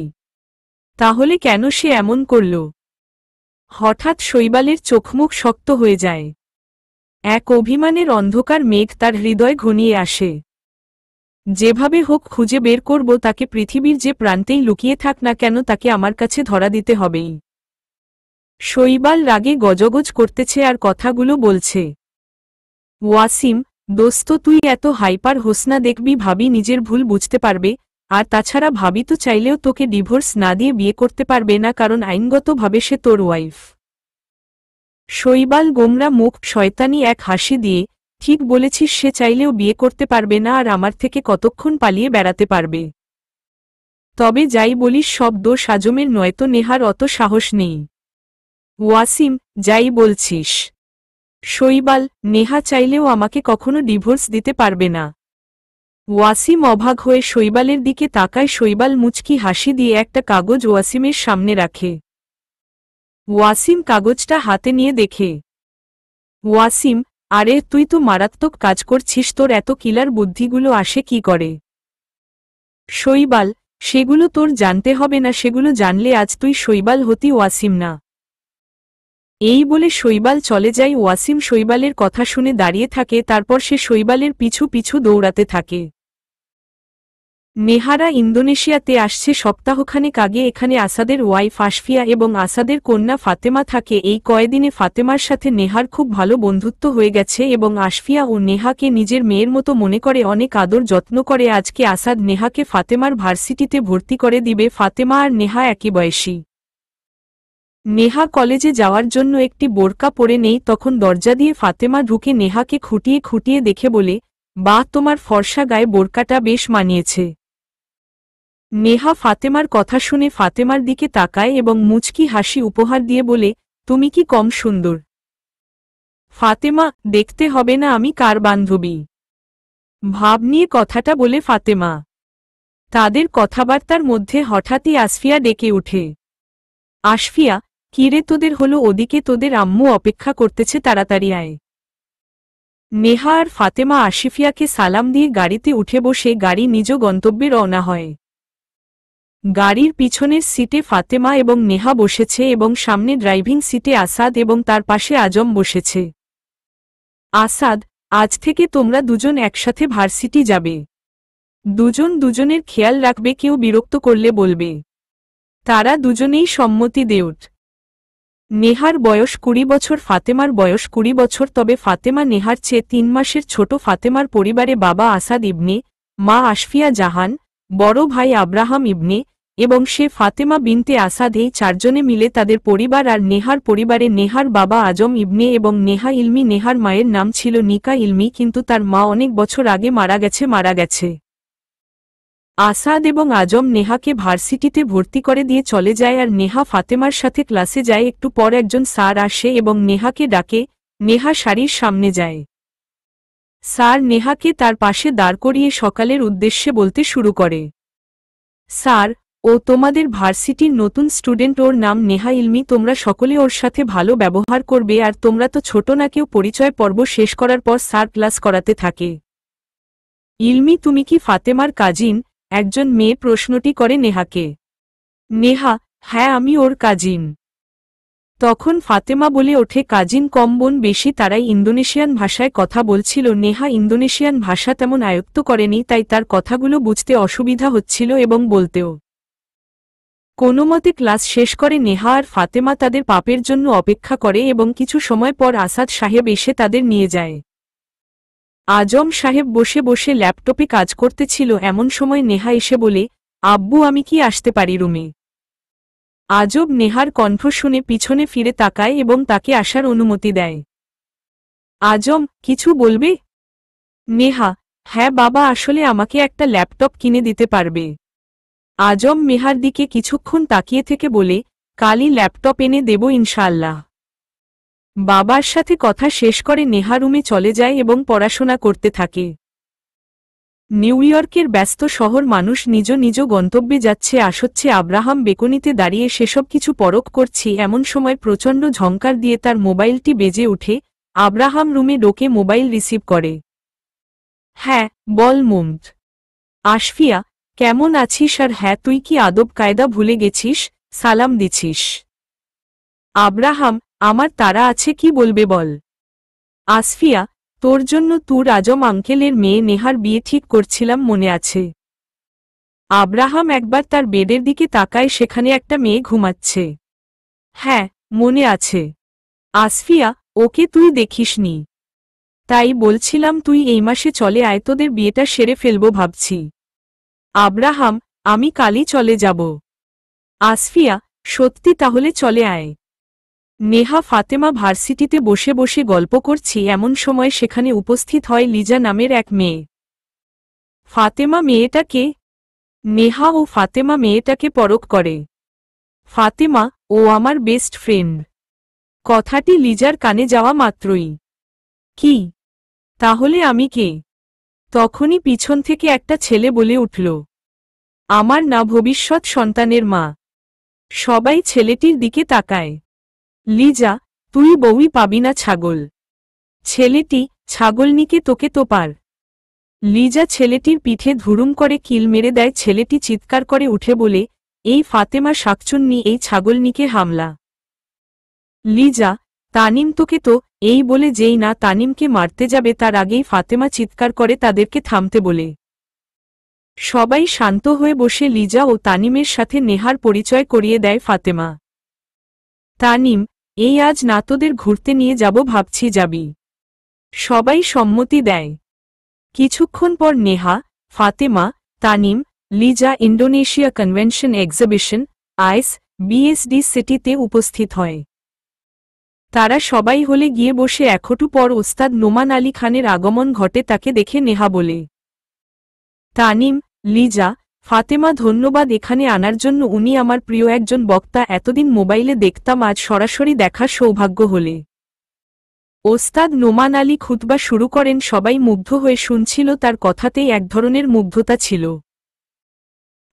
S1: তাহলে কেন সে এমন করল? হঠাৎ শৈবালের চোখমুখ শক্ত হয়ে যায়। এক অভিমানের অন্ধকার মেঘ তার হৃদয় ঘনিয়ে আসে। যেভাবে হোক খুঁজে বের করব তাকে, পৃথিবীর যে প্রান্তেই লুকিয়ে থাক না কেন তাকে আমার কাছে ধরা দিতে হবেই। শৈবাল রাগে গজগজ করতেছে আর কথাগুলো বলছে, ওয়াসিম, দোস্ত তুই এত হাইপার হোস না, দেখবি ভাবি নিজের ভুল বুঝতে পারবে। আর তাছাড়া ভাবি তো চাইলেও তোকে ডিভোর্স না দিয়ে বিয়ে করতে পারবে না, কারণ আইনগতভাবে সে তোর ওয়াইফ। শৈবাল গোমরা মুখ শয়তানি এক হাসি দিয়ে, ঠিক বলেছিস, সে চাইলেও বিয়ে করতে পারবে না আর আমার থেকে কতক্ষণ পালিয়ে বেড়াতে পারবে। তবে যাই বলিস সব দোষ আজমের, নয়তো নেহার অত সাহস নেই। ওয়াসিম, যাই বলছিস। শৈবাল, নেহা চাইলেও আমাকে কখনো ডিভোর্স দিতে পারবে না। ওয়াসিম অবাক হয়ে শৈবালের দিকে তাকায়। শৈবাল মুচকি হাসি দিয়ে একটা কাগজ ওয়াসিমের সামনে রাখে। ওয়াসিম কাগজটা হাতে নিয়ে দেখে। ওয়াসিম, আরে তুই তো মারাত্মক কাজ করছিস, তোর এত কিলার বুদ্ধিগুলো আসে কি করে? শৈবাল, সেগুলো তোর জানতে হবে না, সেগুলো জানলে আজ তুই শৈবাল হতি, ওয়াসিম না। এই বলে শৈবাল চলে যায়। ওয়াসিম শৈবালের কথা শুনে দাঁড়িয়ে থাকে, তারপর সে শৈবালের পিছু পিছু দৌড়াতে থাকে। নেহারা ইন্দোনেশিয়াতে আসছে সপ্তাহখানেক আগে। এখানে আসাদের ওয়াইফ আশফিয়া এবং আসাদের কন্যা ফাতেমা থাকে। এই কয়েকদিনে ফাতেমার সাথে নেহার খুব ভালো বন্ধুত্ব হয়ে গেছে এবং আশফিয়া ও নেহাকে নিজের মেয়ের মতো মনে করে, অনেক আদর যত্ন করে। আজকে আসাদ নেহাকে ফাতেমার ভার্সিটিতে ভর্তি করে দিবে। ফাতেমা আর নেহা একই বয়সী। নেহা কলেজে যাওয়ার জন্য একটি বোরকা পরে নেই, তখন দরজা দিয়ে ফাতেমা ঢুকে নেহাকে খুঁটিয়ে খুঁটিয়ে দেখে বলে, বাহ, তোমার ফর্সা গায়ে বোরকাটা বেশ মানিয়েছে। নেহা ফাতেমার কথা শুনে ফাতেমার দিকে তাকায় এবং মুচকি হাসি উপহার দিয়ে বলে, তুমি কি কম সুন্দর? ফাতেমা, দেখতে হবে না আমি কার বান্ধবী। ভাব নিয়ে কথাটা বলে ফাতেমা। তাদের কথাবার্তার মধ্যে হঠাৎই আসফিয়া ডেকে ওঠে। আশফিয়া, কিরে তোদের হলো? ওদিকে তোদের আম্মু অপেক্ষা করতেছে, তাড়াতাড়ি আয়। নেহা আর ফাতেমা আশফিয়াকে সালাম দিয়ে গাড়িতে উঠে বসে গাড়ি নিজ গন্তব্যে রওনা হয়। গাড়ির পিছনের সিটে ফাতেমা এবং নেহা বসেছে এবং সামনে ড্রাইভিং সিটে আসাদ এবং তার পাশে আজম বসেছে। আসাদ, আজ থেকে তোমরা দুজন একসাথে ভার্সিটি যাবে। দুজন দুজনের খেয়াল রাখবে, কেউ বিরক্ত করলে বলবে। তারা দুজনেই সম্মতি দেউট। নেহার বয়স 20 বছর, ফাতেমার বয়স 20 বছর, তবে ফাতেমা নেহার চেয়ে 3 মাসের ছোট। ফাতেমার পরিবারে বাবা আসাদ ইবনে, মা আশফিয়া জাহান, বড় ভাই আব্রাহাম ইবনে এবং সে ফাতেমা বিনতে আসাদ, এই চারজনে মিলে তাদের পরিবার। আর নেহার পরিবারে নেহার বাবা আজম ইবনে এবং নেহা ইলমি। নেহার মায়ের নাম ছিল নিকা ইলমি, কিন্তু তার মা অনেক বছর আগে মারা গেছে। আসাদ এবং আজম নেহাকে ভার্সিটিতে ভর্তি করে দিয়ে চলে যায় আর নেহা ফাতেমার সাথে ক্লাসে যায়। একটু পর একজন স্যার আসে এবং নেহাকে ডাকে। নেহা সারির সামনে যায়। স্যার নেহাকে তার পাশে দাঁড় করিয়ে সকালের উদ্দেশ্যে বলতে শুরু করে। স্যার, ও তোমাদের ভার্সিটির নতুন স্টুডেন্ট, ওর নাম নেহা ইলমি। তোমরা সকলে ওর সাথে ভালো ব্যবহার করবে। আর তোমরা তো ছোট না। কেউ পরিচয় পর্ব শেষ করার পর স্যার ক্লাস করাতে থাকে। ইলমি, তুমি কি ফাতেমার কাজিন? একজন মেয়ে প্রশ্নটি করে নেহাকে। নেহা, হ্যাঁ, আমি ওর কাজিন। তখন ফাতেমা বলে ওঠে, কাজিন কম বোন বেশি, তারাই ইন্দোনেশিয়ান ভাষায় কথা বলছিল। নেহা ইন্দোনেশিয়ান ভাষা তেমন আয়ত্ত করেনি, তাই তার কথাগুলো বুঝতে অসুবিধা হচ্ছিল এবং বলতেও। কোনোমতে ক্লাস শেষ করে নেহা আর ফাতেমা তাদের পাপের জন্য অপেক্ষা করে এবং কিছু সময় পর আসাদ সাহেব এসে তাদের নিয়ে যায়। আজম সাহেব বসে বসে ল্যাপটপে কাজ করতেছিল। এমন সময় নেহা এসে বলে, আব্বু, আমি কি আসতে পারি রুমে? আজব নেহার কণ্ঠ শুনে পিছনে ফিরে তাকায় এবং তাকে আসার অনুমতি দেয়। আজম, কিছু বলবে? নেহা, হ্যাঁ বাবা, আসলে আমাকে একটা ল্যাপটপ কিনে দিতে পারবে? আজম নেহার দিকে কিছুক্ষণ তাকিয়ে থেকে বলে, কালই ল্যাপটপ এনে দেব ইনশাআল্লাহ। বাবার সাথে কথা শেষ করে নেহা রুমে চলে যায় এবং পড়াশোনা করতে থাকে। নিউ ইয়র্কের ব্যস্ত শহর, মানুষ নিজ নিজ গন্তব্যে যাচ্ছে আসছে। আব্রাহাম বেকনিতে দাঁড়িয়ে সেসব কিছু পরখ করছি। এমন সময় প্রচণ্ড ঝংকার দিয়ে তার মোবাইলটি বেজে ওঠে। আব্রাহাম রুমে ঢোকে, মোবাইল রিসিভ করে। হ্যাঁ, বল মুমত। আশফিয়া, কেমন আছিস? আর হ্যাঁ, তুই কি আদব কায়দা ভুলে গেছিস? সালাম দিছিস? আব্রাহাম, আমার তাড়া আছে, কি বলবে বল। আসফিয়া, তোর জন্য তুর আজম আঙ্কেলের মেয়ে নেহার বিয়ে ঠিক করছিলাম, মনে আছে? আব্রাহাম একবার তার বেডের দিকে তাকায়, সেখানে একটা মেয়ে ঘুমাচ্ছে। হ্যাঁ, মনে আছে। আসফিয়া, ওকে তুই দেখিসনি? তাই বলছিলাম তুই এই মাসে চলে আয়, তোদের বিয়েটা সেরে ফেলবো ভাবছি। আব্রাহাম, আমি কালই চলে যাব। আসফিয়া, সত্যি? তাহলে চলে আয়। নেহা ফাতেমা ভার্সিটিতে বসে বসে গল্প করছি এমন সময় সেখানে উপস্থিত হয় লিজা নামের এক মেয়ে। ফাতেমা মেয়েটাকে? নেহা ও ফাতেমা মেয়েটাকে পরখ করে। ফাতেমা, ও আমার বেস্ট ফ্রেন্ড। কথাটি লিজার কানে যাওয়া মাত্রই, কি? তাহলে আমি কে? তখনই পিছন থেকে একটা ছেলে বলে উঠল, আমার না, ভবিষ্যৎ সন্তানের মা। সবাই ছেলেটির দিকে তাকায়। লিজা, তুই বউই পাবি না ছাগল। ছেলেটি, ছাগলনিকে তোকে তো পার। লিজা ছেলেটির পিঠে ধুরুম করে কিল মেরে দেয়। ছেলেটি চিৎকার করে উঠে বলে, এই ফাতেমা শাকচুন্নি, এই ছাগলনিকে হামলা। লিজা, তানিম তোকে তো। এই বলে যেই না তানিমকে মারতে যাবে তার আগেই ফাতেমা চিৎকার করে তাদেরকে থামতে বলে। সবাই শান্ত হয়ে বসে লিজা ও তানিমের সাথে নেহার পরিচয় করিয়ে দেয় ফাতেমা। তানিম, এই আজ না তোদের ঘুরতে নিয়ে যাব ভাবছি, যাবি? সবাই সম্মতি দেয়। কিছুক্ষণ পর Neha, Fatema, Tanim, Liza Indonesia convention exhibition (ISBSD) সিটিতে উপস্থিত হয়। তারা সবাই হলে গিয়ে বসে। একটু পর ওস্তাদ নোমান আলী খানের আগমন ঘটে। তাকে দেখে নেহা বলে, তানিম, লিজা, ফাতেমা, ধন্যবাদ এখানে আনার জন্য। উনি আমার প্রিয় একজন বক্তা। এতদিন মোবাইলে দেখতাম, আজ সরাসরি দেখার সৌভাগ্য হলে। ওস্তাদ নোমান আলী খুতবা শুরু করেন। সবাই মুগ্ধ হয়ে শুনছিল। তার কথাতেই এক ধরনের মুগ্ধতা ছিল।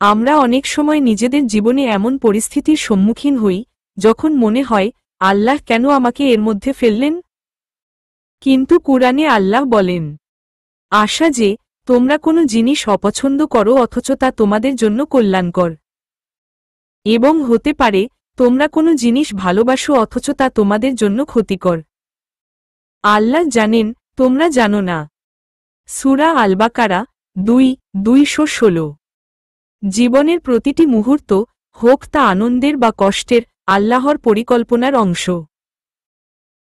S1: আমরা অনেক সময় নিজেদের জীবনে এমন পরিস্থিতির সম্মুখীন হই যখন মনে হয়, আল্লাহ কেন আমাকে এর মধ্যে ফেললেন? কিন্তু কুরআনে আল্লাহ বলেন, আশা যে তোমরা কোনো জিনিস অপছন্দ করো অথচ তা তোমাদের জন্য কল্যাণকর, এবং হতে পারে তোমরা কোনো জিনিস ভালোবাসো অথচ তা তোমাদের জন্য ক্ষতিকর। আল্লাহ জানেন, তোমরা জানো না। সূরা আল-বাকারা 2:216। জীবনের প্রতিটি মুহূর্ত, হোক তা আনন্দের বা কষ্টের, আল্লাহর পরিকল্পনার অংশ।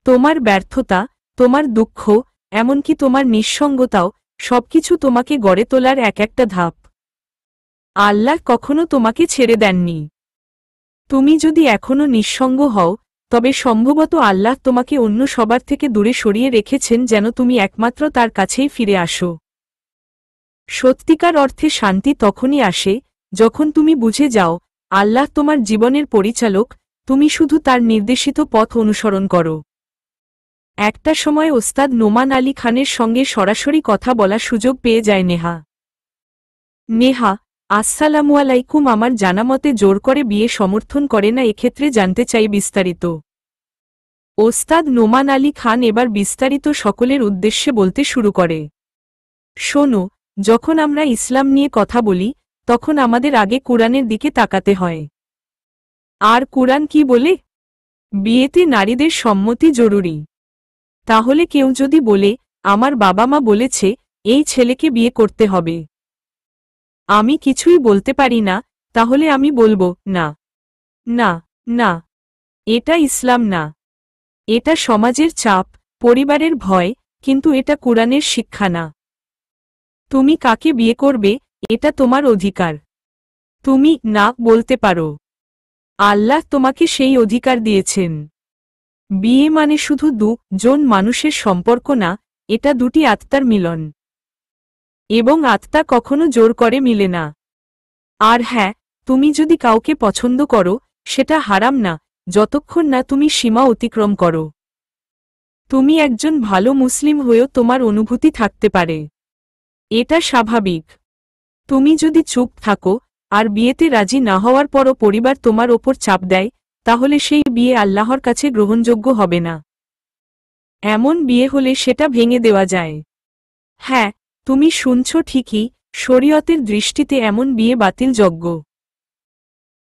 S1: তোমার ব্যর্থতা, তোমার দুঃখ, এমনকি তোমার নিঃসঙ্গতাও, সবকিছু তোমাকে গড়ে তোলার এক একটা ধাপ। আল্লাহ কখনো তোমাকে ছেড়ে দেননি। তুমি যদি এখনো নিঃসঙ্গ হও, তবে সম্ভবত আল্লাহ তোমাকে অন্য সবার থেকে দূরে সরিয়ে রেখেছেন যেন তুমি একমাত্র তার কাছেই ফিরে আসো। সত্যিকার অর্থে শান্তি তখনই আসে যখন তুমি বুঝে যাও, আল্লাহ তোমার জীবনের পরিচালক, তুমি শুধু তার নির্দেশিত পথ অনুসরণ করো। একটা সময় ওস্তাদ নোমান আলী খানের সঙ্গে সরাসরি কথা বলার সুযোগ পেয়ে যায় নেহা। নেহা, আসসালামু আলাইকুম। আমার জানামতে জোর করে বিয়ে সমর্থন করে না, এক্ষেত্রে জানতে চাই বিস্তারিত। ওস্তাদ নোমান আলী খান এবার বিস্তারিত সকলের উদ্দেশ্যে বলতে শুরু করে। শোনো, যখন আমরা ইসলাম নিয়ে কথা বলি তখন আমাদের আগে কুরআনের দিকে তাকাতে হয়। আর কুরআন কি বলে? বিয়েতে নারীদের সম্মতি জরুরি। তাহলে কেউ যদি বলে, আমার বাবা মা বলেছে এই ছেলেকে বিয়ে করতে হবে, আমি কিছুই বলতে পারি না, তাহলে আমি বলবো, না না না, এটা ইসলাম না। এটা সমাজের চাপ, পরিবারের ভয়, কিন্তু এটা কুরআনের শিক্ষা না। তুমি কাকে বিয়ে করবে এটা তোমার অধিকার। তুমি না বলতে পারো। আল্লাহ তোমাকে সেই অধিকার দিয়েছেন। বিয়ে মানে শুধু দুজন মানুষের সম্পর্ক না, এটা দুটি আত্মার মিলন। এবং আত্মা কখনো জোর করে মিলে না। আর হ্যাঁ, তুমি যদি কাউকে পছন্দ করো, সেটা হারাম না, যতক্ষণ না তুমি সীমা অতিক্রম করো। তুমি একজন ভালো মুসলিম হয়েও তোমার অনুভূতি থাকতে পারে, এটা স্বাভাবিক। তুমি যদি চুপ থাকো আর বিয়েতে রাজি না হওয়ার পরও পরিবার তোমার ওপর চাপ দেয়, তাহলে সেই বিয়ে আল্লাহর কাছে গ্রহণযোগ্য হবে না। এমন বিয়ে হলে সেটা ভেঙে দেওয়া যায়। হ্যাঁ, তুমি শুনছ ঠিকই, শরীয়তের দৃষ্টিতে এমন বিয়ে বাতিলযোগ্য।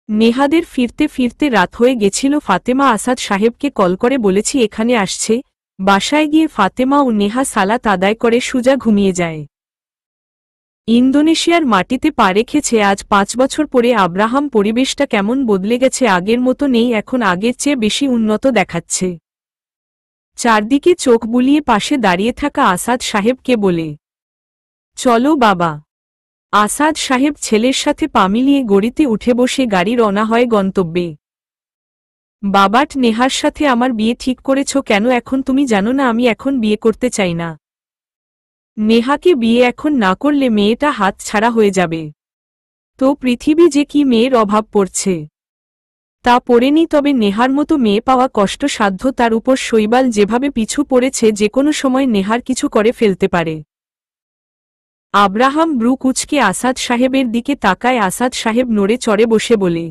S1: নেহাদের ফিরতে ফিরতে রাত হয়ে গেছিল। ফাতেমা আসাদ সাহেবকে কল করে বলেছি এখানে আসছে। বাসায় গিয়ে ফাতেমা ও নেহা সালাত আদায় করে সুজা ঘুমিয়ে যায়। ইন্দোনেশিয়ার মাটিতে পা রেখেছে আজ 5 বছর পরে আব্রাহাম। পরিবেশটা কেমন বদলে গেছে, আগের মতো নেই এখন, আগের চেয়ে বেশি উন্নত দেখাচ্ছে। চারদিকে চোখ বুলিয়ে পাশে দাঁড়িয়ে থাকা আসাদ সাহেবকে বলে, চলো বাবা। আসাদ সাহেব ছেলের সাথে পা মিলিয়ে গড়িতে উঠে বসে গাড়ি রওনা হয় গন্তব্যে। বাবাট, নেহার সাথে আমার বিয়ে ঠিক করেছ কেন? এখন তুমি জানো না আমি এখন বিয়ে করতে চাই না। নেহাকে বিয়ে এখন না করলে মেয়েটা হাত ছাড়া হয়ে যাবে। তো পৃথিবী যে কি মেয়ের অভাব পড়ছে তা পড়েনি, তবে নেহার মতো মেয়ে পাওয়া কষ্টসাধ্য। তার উপর শৈবাল যেভাবে পিছু পড়েছে যে কোনো সময় নেহার কিছু করে ফেলতে পারে। আব্রাহাম ব্রু কুচকে আসাদ সাহেবের দিকে তাকায়। আসাদ সাহেব নড়ে চড়ে বসে বলে,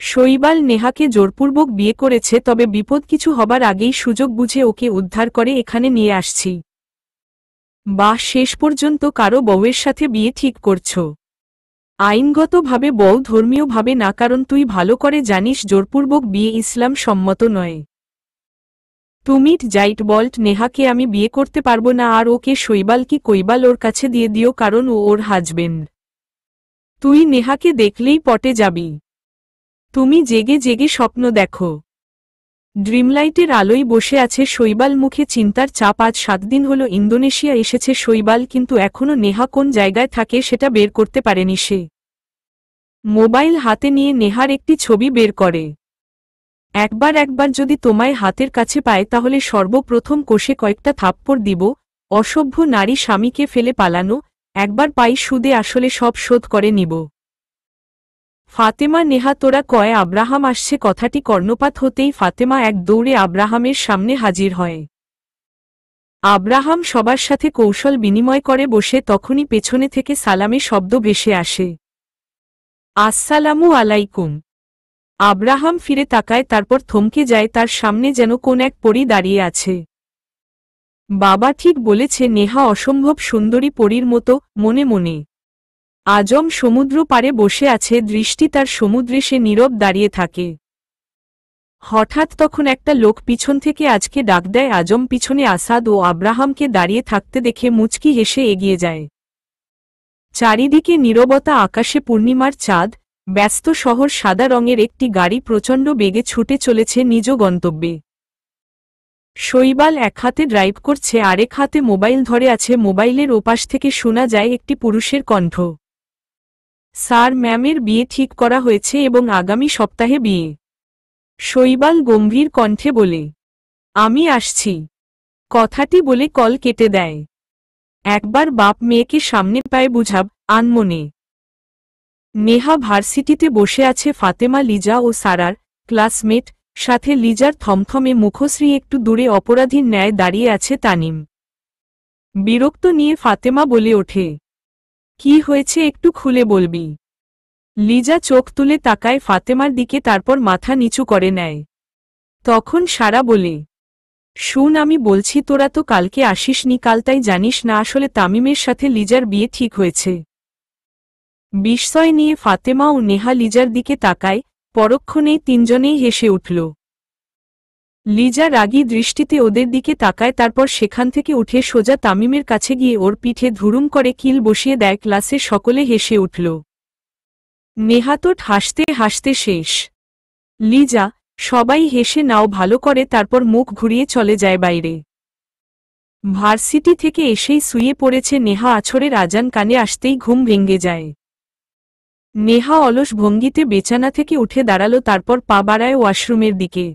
S1: শৈবাল নেহাকে জোরপূর্বক বিয়ে করেছে, তবে বিপদ কিছু হবার আগেই সুযোগ বুঝে ওকে উদ্ধার করে এখানে নিয়ে আসছি। বাহ, শেষ পর্যন্ত কারো বউয়ের সাথে বিয়ে ঠিক করছ? আইনগতভাবে বউ, ধর্মীয়ভাবে না, কারণ তুই ভালো করে জানিস জোরপূর্বক বিয়ে ইসলাম সম্মত নয়। তুমি জাইট বল্ট, নেহাকে আমি বিয়ে করতে পারবো না। আর ওকে শৈবাল কি কৈবাল ওর কাছে দিয়ে দিও, কারণ ও ওর হাজবেন্ড। তুই নেহাকে দেখলেই পটে যাবি। তুমি জেগে জেগে স্বপ্ন দেখো। ড্রিমলাইটের আলোয় বসে আছে শৈবাল, মুখে চিন্তার চাপ। আজ 7 দিন হলো ইন্দোনেশিয়া এসেছে শৈবাল, কিন্তু এখনও নেহা কোন জায়গায় থাকে সেটা বের করতে পারেনি সে। মোবাইল হাতে নিয়ে নেহার একটি ছবি বের করে। একবার যদি তোমায় হাতের কাছে পায় তাহলে সর্বপ্রথম কষে কয়েকটা থাপ্পড় দিব। অসভ্য নারী, স্বামীকে ফেলে পালানো। একবার পাই সুদে আসলে সব শোধ করে নিব। ফাতেমা, নেহা তোরা কয় আব্রাহাম আসছে। কথাটি কর্ণপাত হতেই ফাতেমা এক দৌড়ে আব্রাহামের সামনে হাজির হয়। আব্রাহাম সবার সাথে কৌশল বিনিময় করে বসে, তখনই পেছনে থেকে সালামে শব্দ ভেসে আসে, আসসালামু আলাইকুম। আব্রাহাম ফিরে তাকায়, তারপর থমকে যায়। তার সামনে যেন কোন এক পরী দাঁড়িয়ে আছে। বাবা ঠিক বলেছে, নেহা অসম্ভব সুন্দরী পরীর মতো। মনে মনে আজম সমুদ্র পাড়ে বসে আছে, দৃষ্টি তার সমুদ্রে। সে নীরব দাঁড়িয়ে থাকে। হঠাৎ তখন একটা লোক পিছন থেকে আজকে ডাক দেয়। আজম পিছনে আসাদ ও আব্রাহামকে দাঁড়িয়ে থাকতে দেখে মুচকি হেসে এগিয়ে যায়। চারিদিকে নীরবতা, আকাশে পূর্ণিমার চাঁদ। ব্যস্ত শহর, সাদা রঙের একটি গাড়ি প্রচণ্ড বেগে ছুটে চলেছে নিজ গন্তব্যে। শৈবাল এক হাতে ড্রাইভ করছে, আরেক হাতে মোবাইল ধরে আছে। মোবাইলের ওপাশ থেকে শোনা যায় একটি পুরুষের কণ্ঠ, স্যার, ম্যামের বিয়ে ঠিক করা হয়েছে এবং আগামী সপ্তাহে বিয়ে। শৈবাল গম্ভীর কণ্ঠে বলে, আমি আসছি। কথাটি বলে কল কেটে দেয়। একবার বাপ মেয়েকে সামনে পায়ে বুঝাব আনমনে। নেহা ভার্সিটিতে বসে আছে। ফাতেমা, লিজা ও সারার ক্লাসমেট। সাথে লিজার থমথমে মুখশ্রী। একটু দূরে অপরাধীর ন্যায় দাঁড়িয়ে আছে তানিম। বিরক্ত নিয়ে ফাতেমা বলে ওঠে, কি হয়েছে একটু খুলে বলবি? লিজা চোখ তুলে তাকায় ফাতেমার দিকে, তারপর মাথা নিচু করে নেয়। তখন সারা বলে, শুন, আমি বলছি তোরা তো কালকে আসিসনি, কাল তাই জানিস না আসলে তামিমের সাথে লিজার বিয়ে ঠিক হয়েছে। বিস্ময় নিয়ে ফাতেমা ও নেহা লিজার দিকে তাকায়। পরক্ষণেই তিনজনেই হেসে উঠল। লিজা রাগী দৃষ্টিতে ওদের দিকে তাকায়, তারপর সেখান থেকে উঠে সোজা তামিমের কাছে গিয়ে ওর পিঠে ধুরুম করে কিল বসিয়ে দেয়। ক্লাসে সকলে হেসে উঠল। নেহা তো হাসতে হাসতে শেষ। লিজা, সবাই হেসে নাও ভালো করে, তারপর মুখ ঘুরিয়ে চলে যায় বাইরে। ভার্সিটি থেকে এসেই শুয়ে পড়েছে নেহা। আছরের আজান কানে আসতেই ঘুম ভেঙে যায়। নেহা অলস ভঙ্গিতে বিছানা থেকে উঠে দাঁড়ালো, তারপর পা বাড়ায় ওয়াশরুমের দিকে।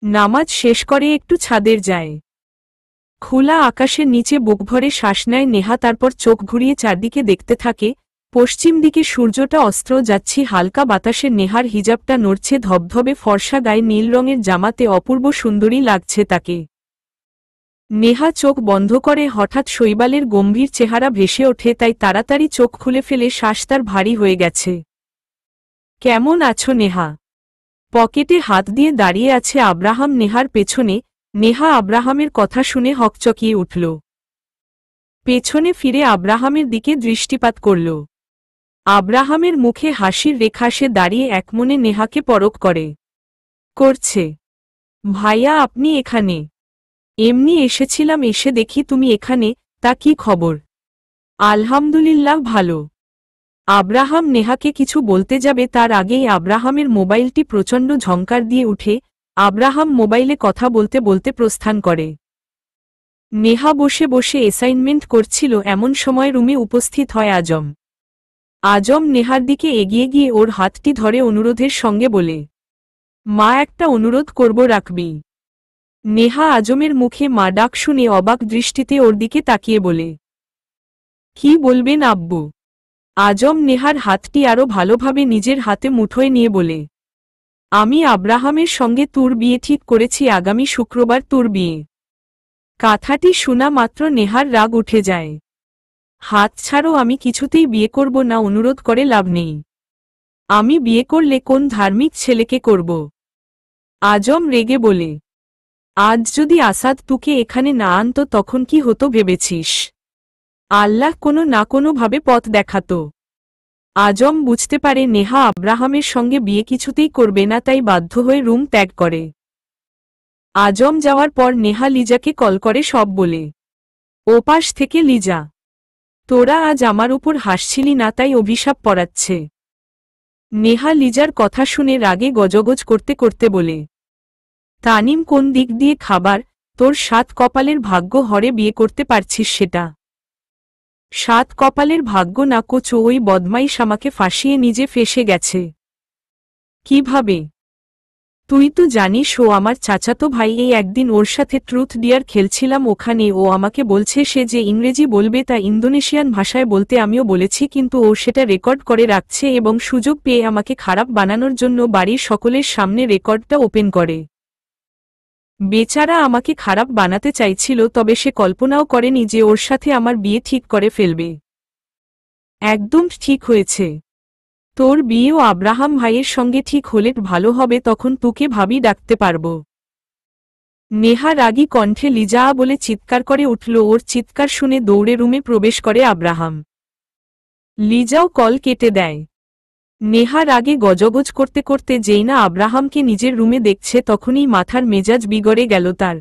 S1: নামাজ শেষ করে একটু ছাদের যায়। খোলা আকাশের নিচে বুকভরে শ্বাস নেয় নেহা, তারপর চোখ ঘুরিয়ে চারদিকে দেখতে থাকে। পশ্চিম দিকে সূর্যটা অস্ত্র যাচ্ছে হালকা বাতাসে। নেহার হিজাবটা নড়ছে, ধবধবে ফর্সা গায়ে নীল রঙের জামাতে অপূর্ব সুন্দরী লাগছে তাকে। নেহা চোখ বন্ধ করে। হঠাৎ শৈবালের গম্ভীর চেহারা ভেসে ওঠে, তাই তাড়াতাড়ি চোখ খুলে ফেলে। শ্বাস তার ভারী হয়ে গেছে। কেমন আছো নেহা? পকেটে হাত দিয়ে দাঁড়িয়ে আছে আব্রাহাম নেহার পেছনে। নেহা আব্রাহামের কথা শুনে হকচকিয়ে উঠল। পেছনে ফিরে আব্রাহামের দিকে দৃষ্টিপাত করল। আব্রাহামের মুখে হাসির রেখা। সে দাঁড়িয়ে একমনে নেহাকে পরখ করছে। ভাইয়া, আপনি এখানে? এমনি এসেছিলাম, এসে দেখি তুমি এখানে। তা কি খবর? আলহামদুলিল্লাহ, ভালো। আব্রাহাম নেহাকে কিছু বলতে যাবে, তার আগেই আব্রাহামের মোবাইলটি প্রচণ্ড ঝংকার দিয়ে উঠে। আব্রাহাম মোবাইলে কথা বলতে বলতে প্রস্থান করে। নেহা বসে বসে অ্যাসাইনমেন্ট করছিল, এমন সময় রুমে উপস্থিত হয় আজম। আজম নেহার দিকে এগিয়ে গিয়ে ওর হাতটি ধরে অনুরোধের সঙ্গে বলে, মা একটা অনুরোধ করব, রাখবি? নেহা আজমের মুখে মা ডাক শুনে অবাক দৃষ্টিতে ওর দিকে তাকিয়ে বলে, কি বলবেন আব্বু? আজম নেহার হাতটি আরো ভালোভাবে নিজের হাতে মুঠোয় নিয়ে বলে, আমি আব্রাহামের সঙ্গে তোর বিয়ে ঠিক করেছি, আগামী শুক্রবার তোর বিয়ে। কথাটি শোনা মাত্র নেহার রাগ উঠে যায়। হাত ছাড়ো, আমি কিছুতেই বিয়ে করব না, অনুরোধ করে লাভ নেই। আমি বিয়ে করলে কোন ধার্মিক ছেলেকে করব? আজম রেগে বলে, আজ যদি আসাদ তোকে এখানে না আনতো তখন কি হতো ভেবেছিস? আল্লাহ কোনো না কোনোভাবে পথ দেখাতো। আজম বুঝতে পারে নেহা আব্রাহামের সঙ্গে বিয়ে কিছুতেই করবে না, তাই বাধ্য হয়ে রুম ত্যাগ করে। আজম যাওয়ার পর নেহা লিজাকে কল করে সব বলে। ওপাশ থেকে লিজা, তোরা আজ আমার উপর হাসছিলি না, তাই অভিশাপ পড়াচ্ছে। নেহা লিজার কথা শুনে রাগে গজগজ করতে করতে বলে, তানিম কোন দিক দিয়ে খাবার? তোর 7 কপালের ভাগ্য, হরে বিয়ে করতে পারছিস সেটা। 7 কপালের ভাগ্য না কোচো, ওই বদমাইশ আমাকে ফাঁসিয়ে নিজে ফেঁসে গেছে। কিভাবে? তুই তো জানিস ও আমার চাচাতো ভাই। এই একদিন ওর সাথে ট্রুথ ডিয়ার খেলছিলাম, ওখানে ও আমাকে বলছে সে যে ইংরেজি বলবে তা ইন্দোনেশিয়ান ভাষায় বলতে আমিও বলেছি, কিন্তু ও সেটা রেকর্ড করে রাখছে এবং সুযোগ পেয়ে আমাকে খারাপ বানানোর জন্য বাড়ির সকলের সামনে রেকর্ডটা ওপেন করে। বেচারা আমাকে খারাপ বানাতে চাইছিল, তবে সে কল্পনাও করেনি যে ওর সাথে আমার বিয়ে ঠিক করে ফেলবে। একদম ঠিক হয়েছে। তোর বিয়েও আব্রাহাম ভাইয়ের সঙ্গে ঠিক হলে ভালো হবে, তখন তোকে ভাবি ডাকতে পারব। নেহা রাগী কণ্ঠে লিজা বলে চিৎকার করে উঠল। ওর চিৎকার শুনে দৌড়ে রুমে প্রবেশ করে আব্রাহাম। লিজাও কল কেটে দেয়। নেহা রাগে গজগজ করতে করতে যেই না আব্রাহামকে নিজের রুমে দেখছে, তখনই মাথার মেজাজ বিগড়ে গেল তার।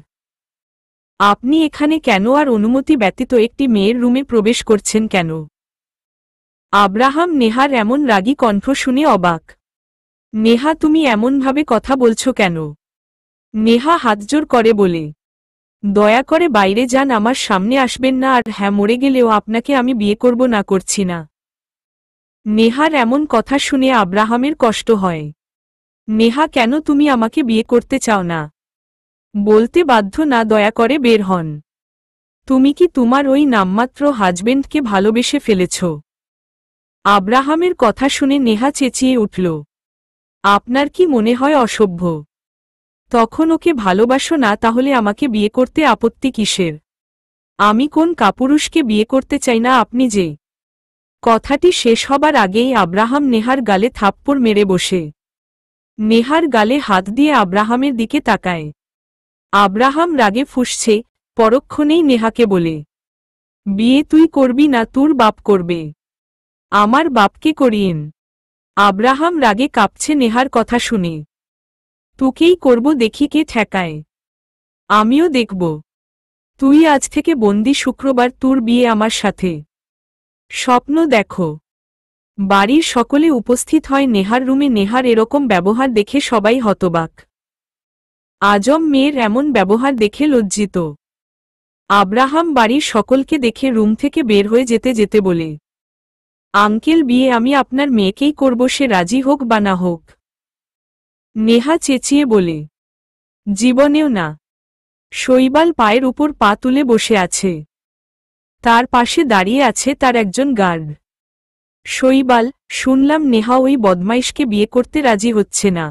S1: আপনি এখানে কেন? আর অনুমতি ব্যতীত একটি মেয়ের রুমে প্রবেশ করছেন কেন? আব্রাহাম নেহার এমন রাগী কণ্ঠ শুনে অবাক। নেহা, তুমি এমনভাবে কথা বলছো কেন? নেহা হাতজোড় করে বলে, দয়া করে বাইরে যান, আমার সামনে আসবেন না, আর হ্যাঁ, মরে গেলেও আপনাকে আমি বিয়ে করব না, করছি না। নেহার এমন কথা শুনে আব্রাহামের কষ্ট হয়। নেহা, কেন তুমি আমাকে বিয়ে করতে চাও না? বলতে বাধ্য না, দয়া করে বের হন। তুমি কি তোমার ওই নামমাত্র হাজবেন্ডকে ভালোবেসে ফেলেছ? আব্রাহামের কথা শুনে নেহা চেঁচিয়ে উঠল, আপনার কি মনে হয় অসভ্য? তখন ওকে ভালোবাসো না, তাহলে আমাকে বিয়ে করতে আপত্তি কিসের? আমি কোন কাপুরুষকে বিয়ে করতে চাই না? আপনি যে। কথাটি শেষ হবার আগেই আব্রাহাম নেহার গালে থাপ্পড় মেরে বসে। নেহার গালে হাত দিয়ে আব্রাহামের দিকে তাকায়। আব্রাহাম রাগে ফুঁসছে, পরক্ষণেই নেহাকে বলে, বিয়ে তুই করবি না, তোর বাপ করবে। আমার বাপকে করিয়েন। আব্রাহাম রাগে কাঁপছে নেহার কথা শুনে। তোকেই করব, দেখি কে ঠেকায়। আমিও দেখব। তুই আজ থেকে বন্দি, শুক্রবার তোর বিয়ে আমার সাথে। স্বপ্ন দেখো। বাড়ির সকলে উপস্থিত হয় নেহার রুমে। নেহার এরকম ব্যবহার দেখে সবাই হতবাক। আজম মেয়ের এমন ব্যবহার দেখে লজ্জিত। আব্রাহাম বাড়ির সকলকে দেখে রুম থেকে বের হয়ে যেতে যেতে বলে, আঙ্কেল, বিয়ে আমি আপনার মেয়েকেই করব, সে রাজি হোক বা না হোক। নেহা চেঁচিয়ে বলে, জীবনেও না। শৈবাল পায়ের উপর পা তুলে বসে আছে। তার পাশে দাঁড়িয়ে আছে তার একজন গার্ড। শৈবাল, শুনলাম নেহা ওই বদমাইশকে বিয়ে করতে রাজি হচ্ছে না।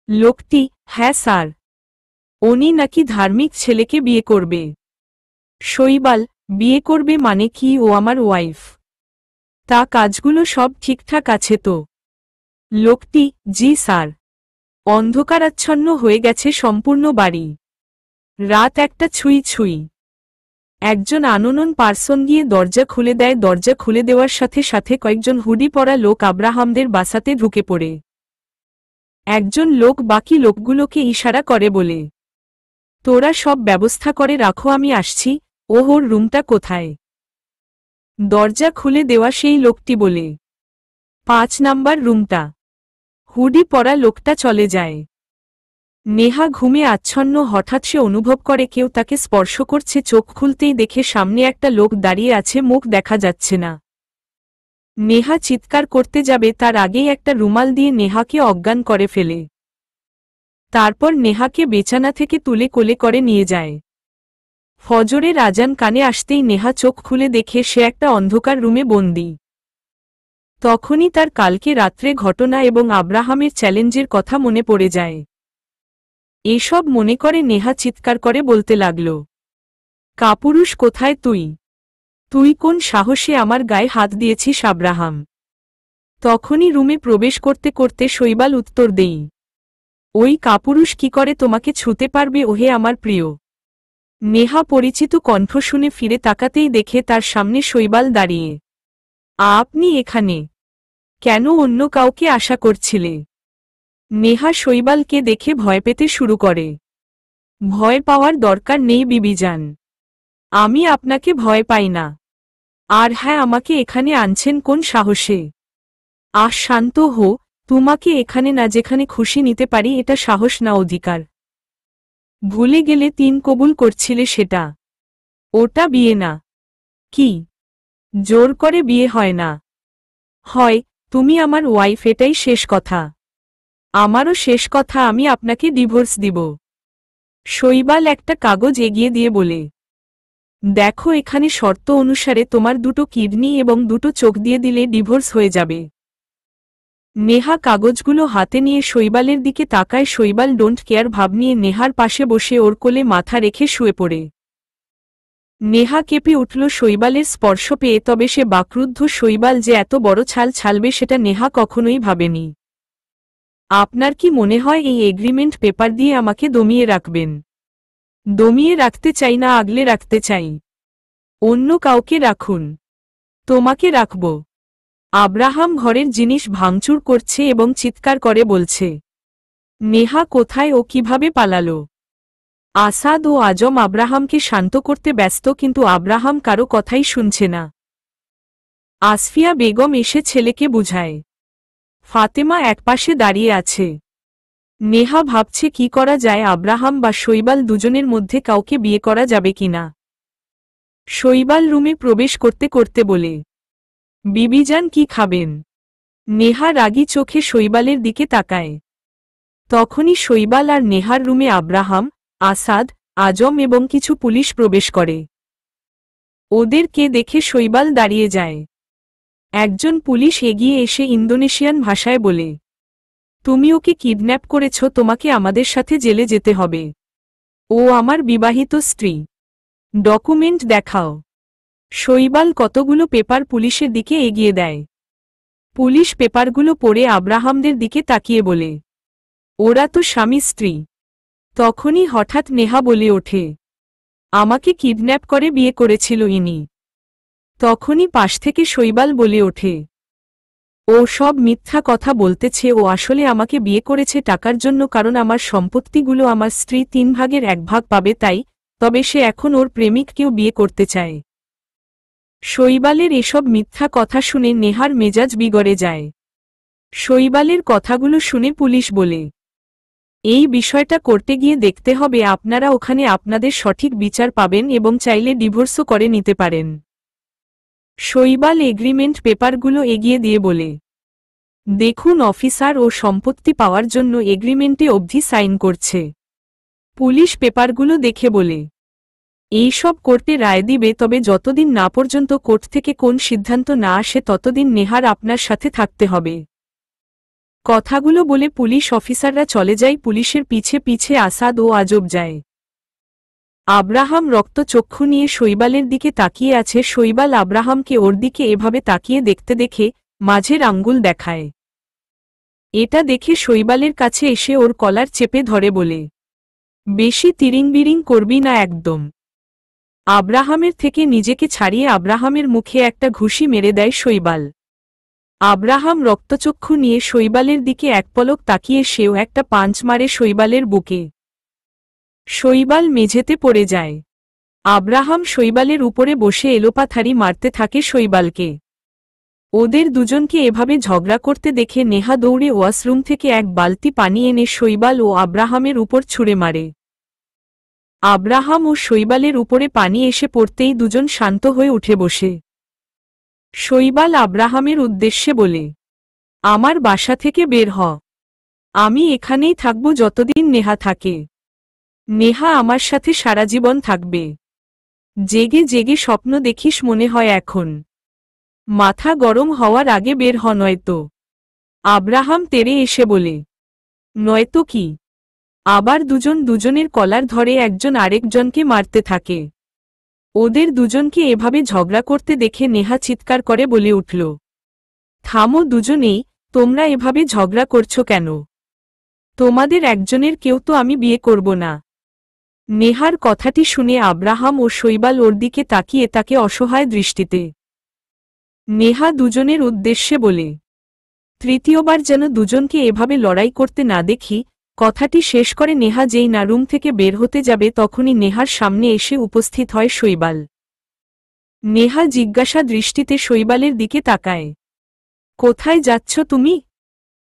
S1: লোকটি, হ্যাঁ স্যার। উনি নাকি ধার্মিক ছেলেকে বিয়ে করবে। শৈবাল, বিয়ে করবে মানে কি? ও আমার ওয়াইফ। তা কাজগুলো সব ঠিকঠাক আছে তো? লোকটি, জি স্যার। অন্ধকারাচ্ছন্ন হয়ে গেছে সম্পূর্ণ বাড়ি। রাত 1টা ছুঁই ছুঁই। একজন আননোন পার্সন গিয়ে দরজা খুলে দেয়। দরজা খুলে দেওয়ার সাথে সাথে কয়েকজন হুডি পরা লোক আব্রাহামদের বাসাতে ঢুকে পড়ে। একজন লোক বাকি লোকগুলোকে ইশারা করে বলে, তোরা সব ব্যবস্থা করে রাখো, আমি আসছি। ওর রুমটা কোথায়? দরজা খুলে দেওয়া সেই লোকটি বলে, 5 নাম্বার রুমটা। হুডি পরা লোকটা চলে যায়। নেহা ঘুমে আচ্ছন্ন, হঠাৎ সে অনুভব করে কেউ তাকে স্পর্শ করছে। চোখ খুলতেই দেখে সামনে একটা লোক দাঁড়িয়ে আছে, মুখ দেখা যাচ্ছে না। নেহা চিৎকার করতে যাবে তার আগেই একটা রুমাল দিয়ে নেহাকে অজ্ঞান করে ফেলে। তারপর নেহাকে বিছানা থেকে তুলে কোলে করে নিয়ে যায়। ফজরের আজান কানে আসতেই নেহা চোখ খুলে দেখে সে একটা অন্ধকার রুমে বন্দী। তখনই তার কালকে রাত্রে ঘটনা এবং আব্রাহামের চ্যালেঞ্জের কথা মনে পড়ে যায়। এসব মনে করে নেহা চিৎকার করে বলতে লাগল, কাপুরুষ কোথায় তুই? তুই কোন সাহসে আমার গায়ে হাত দিয়েছিস আব্রাহাম? তখনই রুমে প্রবেশ করতে করতে শৈবাল উত্তর দেই, ওই কাপুরুষ কি করে তোমাকে ছুঁতে পারবে ওহে আমার প্রিয়? নেহা পরিচিত কণ্ঠ শুনে ফিরে তাকাতেই দেখে তার সামনে শৈবাল দাঁড়িয়ে। আপনি এখানে কেন? অন্য কাউকে আশা করছিলে? নেহা শৈবালকে দেখে ভয় পেতে শুরু করে। ভয় পাওয়ার দরকার নেই বিবিজান, আমি আপনাকে ভয় পাই না। আর হ্যাঁ, আমাকে এখানে আনছেন কোন সাহসে? শান্ত হো, তোমাকে এখানে না যেখানে খুশি নিতে পারি, এটা সাহস না অধিকার। ভুলে গেলে 3 কবুল করছিলে সেটা? ওটা বিয়ে না। কি? জোর করে বিয়ে হয় না? হয়। তুমি আমার ওয়াইফ, এটাই শেষ কথা। আমারও শেষ কথা, আমি আপনাকে ডিভোর্স দিব। শৈবাল একটা কাগজ এগিয়ে দিয়ে বলে, দেখো, এখানে শর্ত অনুসারে তোমার 2টো কিডনি এবং 2টো চোখ দিয়ে দিলে ডিভোর্স হয়ে যাবে। নেহা কাগজগুলো হাতে নিয়ে শৈবালের দিকে তাকায়। শৈবাল ডোন্ট কেয়ার ভাব নিয়ে নেহার পাশে বসে ওর কোলে মাথা রেখে শুয়ে পড়ে। নেহা কেঁপে উঠল শৈবালের স্পর্শ পেয়ে, তবে সে বাকরুদ্ধ। শৈবাল যে এত বড় ছাল ছালবে সেটা নেহা কখনোই ভাবেনি। আপনার কি মনে হয় এই এগ্রিমেন্ট পেপার দিয়ে আমাকে দমিয়ে রাখবেন? দমিয়ে রাখতে চাই না, আগলে রাখতে চাই। অন্য কাউকে রাখুন, তোমাকে রাখব। আব্রাহাম ঘরের জিনিস ভাঙচুর করছে এবং চিৎকার করে বলছে, নেহা কোথায়? ও কিভাবে পালালো? আসাদ ও আজম আব্রাহামকে শান্ত করতে ব্যস্ত, কিন্তু আব্রাহাম কারো কথাই শুনছে না। আসফিয়া বেগম এসে ছেলেকে বুঝায়। ফাতেমা একপাশে দাঁড়িয়ে আছে। নেহা ভাবছে কি করা যায়, আব্রাহাম বা শৈবাল দুজনের মধ্যে কাউকে বিয়ে করা যাবে কিনা। শৈবাল রুমে প্রবেশ করতে করতে বলে, বিবিজান কি খাবেন? নেহা রাগী চোখে শৈবালের দিকে তাকায়। তখনই শৈবাল আর নেহার রুমে আব্রাহাম, আসাদ, আজম এবং কিছু পুলিশ প্রবেশ করে। ওদেরকে দেখে শৈবাল দাঁড়িয়ে যায়। একজন পুলিশ এগিয়ে এসে ইন্দোনেশিয়ান ভাষায় বলে, তুমি ওকে কিডন্যাপ করেছ, তোমাকে আমাদের সাথে জেলে যেতে হবে। ও আমার বিবাহিত স্ত্রী। ডকুমেন্ট দেখাও। শৈবাল কতগুলো পেপার পুলিশের দিকে এগিয়ে দেয়। পুলিশ পেপারগুলো পড়ে আব্রাহামদের দিকে তাকিয়ে বলে, ওরা তো স্বামী স্ত্রী। তখনই হঠাৎ নেহা বলে ওঠে, আমাকে কিডন্যাপ করে বিয়ে করেছিল ইনি। তখনই পাশ থেকে শৈবাল বলে ওঠে, ও সব মিথ্যা কথা বলতেছে। ও আসলে আমাকে বিয়ে করেছে টাকার জন্য, কারণ আমার সম্পত্তিগুলো আমার স্ত্রী 3 ভাগের 1 ভাগ পাবে তাই। তবে সে এখন ওর প্রেমিককেও বিয়ে করতে চায়। শৈবালের এসব মিথ্যা কথা শুনে নেহার মেজাজ বিগড়ে যায়। শৈবালের কথাগুলো শুনে পুলিশ বলে, এই বিষয়টা করতে গিয়ে দেখতে হবে, আপনারা ওখানে আপনাদের সঠিক বিচার পাবেন এবং চাইলে ডিভোর্সও করে নিতে পারেন। শৈবাল এগ্রিমেন্ট পেপারগুলো এগিয়ে দিয়ে বলে, দেখুন অফিসার, ও সম্পত্তি পাওয়ার জন্য এগ্রিমেন্টে অবধি সাইন করছে। পুলিশ পেপারগুলো দেখে বলে, এই সব কোর্টে রায় দিবে, তবে যতদিন না পর্যন্ত কোর্ট থেকে কোন সিদ্ধান্ত না আসে ততদিন নেহার আপনার সাথে থাকতে হবে। কথাগুলো বলে পুলিশ অফিসাররা চলে যায়। পুলিশের পিছে পিছে আসাদ ও আজব যায়। আব্রাহাম রক্তচক্ষু নিয়ে শৈবালের দিকে তাকিয়ে আছে। শৈবাল আব্রাহামকে ওর দিকে এভাবে তাকিয়ে দেখতে দেখে মাঝের আঙ্গুল দেখায়। এটা দেখে শৈবালের কাছে এসে ওর কলার চেপে ধরে বলে, বেশি তিরিংবিরিং করবি না একদম। আব্রাহামের থেকে নিজেকে ছাড়িয়ে আব্রাহামের মুখে একটা ঘুষি মেরে দেয় শৈবাল। আব্রাহাম রক্তচক্ষু নিয়ে শৈবালের দিকে এক পলক তাকিয়ে সেও একটা পাঞ্চ মারে শৈবালের বুকে। শৈবাল মেঝেতে পড়ে যায়। আব্রাহাম শৈবালের উপরে বসে এলোপাথারি মারতে থাকে শৈবালকে। ওদের দুজনকে এভাবে ঝগড়া করতে দেখে নেহা দৌড়ে ওয়াশরুম থেকে এক বালতি পানি এনে শৈবাল ও আব্রাহামের উপর ছুঁড়ে মারে। আব্রাহাম ও শৈবালের উপরে পানি এসে পড়তেই দুজন শান্ত হয়ে উঠে বসে। শৈবাল আব্রাহামের উদ্দেশ্যে বলে, আমার বাসা থেকে বের হ। আমি এখানেই থাকব যতদিন নেহা থাকে। নেহা আমার সাথে সারা জীবন থাকবে। জেগে জেগে স্বপ্ন দেখিস মনে হয় এখন। মাথা গরম হওয়ার আগে বের হ নয়তো। আব্রাহাম তেড়ে এসে বলে, নয়তো কি? আবার দুজন দুজনের কলার ধরে একজন আরেকজনকে মারতে থাকে। ওদের দুজনকে এভাবে ঝগড়া করতে দেখে নেহা চিৎকার করে বলে উঠল, থামো দুজনেই, তোমরা এভাবে ঝগড়া করছো কেন? তোমাদের একজনের কেউ তো আমি বিয়ে করব না। নেহার কথাটি শুনে আব্রাহাম ও শৈবাল ওর দিকে তাকিয়ে তাকে অসহায় দৃষ্টিতে। নেহা দুজনের উদ্দেশ্যে বলে, তৃতীয়বার যেন দুজনকে এভাবে লড়াই করতে না দেখি। কথাটি শেষ করে নেহা যেই না রুম থেকে বের হতে যাবে তখনই নেহার সামনে এসে উপস্থিত হয় শৈবাল। নেহা জিজ্ঞাসা দৃষ্টিতে শৈবালের দিকে তাকায়, কোথায় যাচ্ছ তুমি?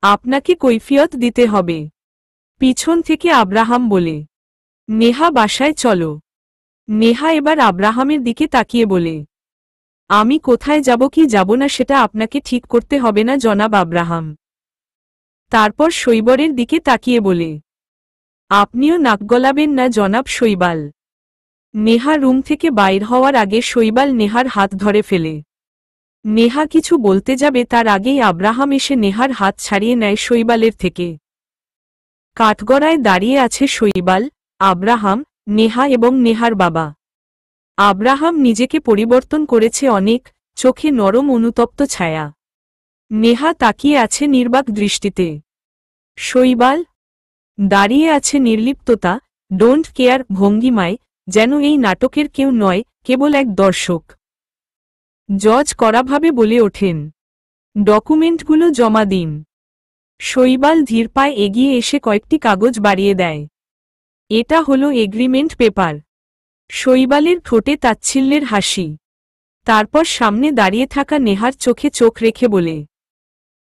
S1: আপনাকে কৈফিয়ত দিতে হবে। পিছন থেকে আব্রাহাম বলে, নেহা বাসায় চলো। নেহা এবার আব্রাহামের দিকে তাকিয়ে বলে, আমি কোথায় যাব কি যাব না সেটা আপনাকে ঠিক করতে হবে না জনাব আব্রাহাম। তারপর শৈবরের দিকে তাকিয়ে বলে, আপনিও নাক গলাবেন না জনাব শৈবাল। নেহা রুম থেকে বাইর হওয়ার আগে শৈবাল নেহার হাত ধরে ফেলে। নেহা কিছু বলতে যাবে তার আগেই আব্রাহাম এসে নেহার হাত ছাড়িয়ে নেয় শৈবালের থেকে। কাঠগড়ায় দাঁড়িয়ে আছে শৈবাল, আব্রাহাম, নেহা এবং নেহার বাবা। আব্রাহাম নিজেকে পরিবর্তন করেছে অনেক, চোখে নরম অনুতপ্ত ছায়া। নেহা তাকিয়ে আছে নির্বাক দৃষ্টিতে। শৈবাল দাঁড়িয়ে আছে নির্লিপ্ততা, ডোন্ট কেয়ার ভঙ্গিমায়, যেন এই নাটকের কেউ নয়, কেবল এক দর্শক। জজ কড়াভাবে বলে ওঠেন, ডকুমেন্টগুলো জমা দিন। শৈবাল ধীর পায়ে এগিয়ে এসে কয়েকটি কাগজ বাড়িয়ে দেয়। এটা হলো এগ্রিমেন্ট পেপার। শৈবালের ঠোঁটে তাচ্ছিল্যের হাসি। তারপর সামনে দাঁড়িয়ে থাকা নেহার চোখে চোখ রেখে বলে,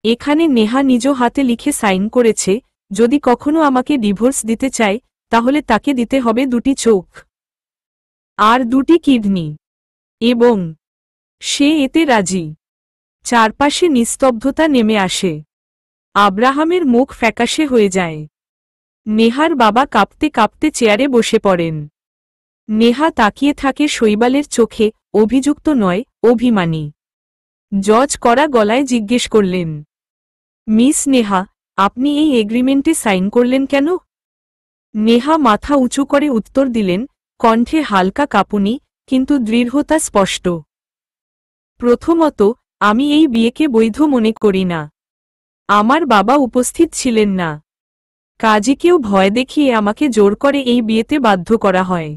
S1: এখানে নেহা নিজ হাতে লিখে সাইন করেছে, যদি কখনো আমাকে ডিভোর্স দিতে চায় তাহলে তাকে দিতে হবে 2টি চোখ আর 2টি কিডনি, এবং সে এতে রাজি। চারপাশে নিস্তব্ধতা নেমে আসে। আব্রাহামের মুখ ফ্যাকাশে হয়ে যায়। নেহার বাবা কাঁপতে কাঁপতে চেয়ারে বসে পড়েন। নেহা তাকিয়ে থাকে শৈবালের চোখে, অভিযুক্ত নয়, অভিমানী। জজ কড়া গলায় জিজ্ঞেস করলেন, মিস নেহা, আপনি এই এগ্রিমেন্টে সাইন করলেন কেন? নেহা মাথা উঁচু করে উত্তর দিলেন, কণ্ঠে হালকা কাঁপুনি, কিন্তু দৃঢ়তা স্পষ্ট। প্রথমত, আমি এই বিয়েকে বৈধ মনে করি না। আমার বাবা উপস্থিত ছিলেন না। কাজীকেও ভয় দেখিয়ে আমাকে জোর করে এই বিয়েতে বাধ্য করা হয়।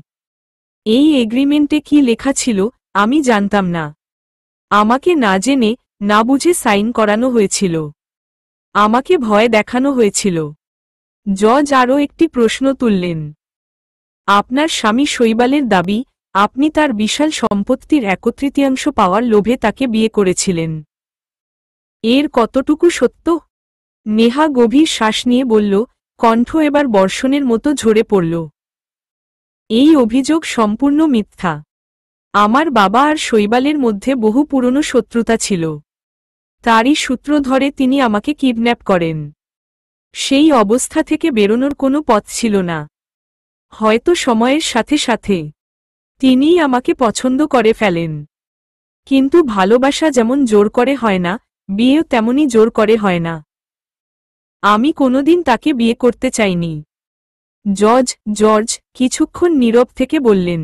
S1: এই এগ্রিমেন্টে কি লেখা ছিল আমি জানতাম না। আমাকে না জেনে না বুঝে সাইন করানো হয়েছিল। আমাকে ভয় দেখানো হয়েছিল। জজ আরও একটি প্রশ্ন তুললেন, আপনার স্বামী শৈবালের দাবি আপনি তার বিশাল সম্পত্তির 1/3 পাওয়ার লোভে তাকে বিয়ে করেছিলেন। এর কতটুকু সত্য? নেহা গভীর শ্বাস নিয়ে বলল, কণ্ঠ এবার বর্ষণের মতো ঝরে পড়ল। এই অভিযোগ সম্পূর্ণ মিথ্যা। আমার বাবা আর শৈবালের মধ্যে বহু পুরনো শত্রুতা ছিল। তারই সূত্র ধরে তিনি আমাকে কিডন্যাপ করেন। সেই অবস্থা থেকে বেরোনোর কোনো পথ ছিল না। হয়তো সময়ের সাথে সাথে তিনিই আমাকে পছন্দ করে ফেলেন। কিন্তু ভালোবাসা যেমন জোর করে হয় না, বিয়েও তেমনি জোর করে হয় না। আমি কোনোদিন তাকে বিয়ে করতে চাইনি। জর্জ কিছুক্ষণ নীরব থেকে বললেন,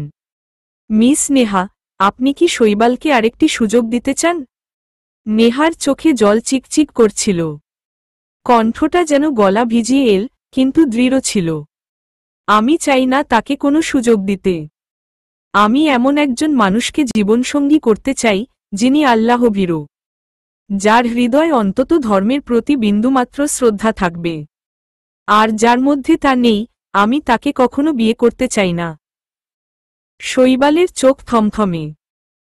S1: মিস নেহা, আপনি কি শৈবালকে আরেকটি সুযোগ দিতে চান? নেহার চোখে জল চিকচিক করছিল। কণ্ঠটা যেন গলা ভিজিয়ে এল, কিন্তু দৃঢ় ছিল। আমি চাই না তাকে কোনো সুযোগ দিতে। আমি এমন একজন মানুষকে জীবনসঙ্গী করতে চাই, যিনি আল্লাহভীরু, যার হৃদয় অন্তত ধর্মের প্রতি বিন্দুমাত্র শ্রদ্ধা থাকবে। আর যার মধ্যে তা নেই, আমি তাকে কখনো বিয়ে করতে চাই না। শৈবালের চোখ থমথমে।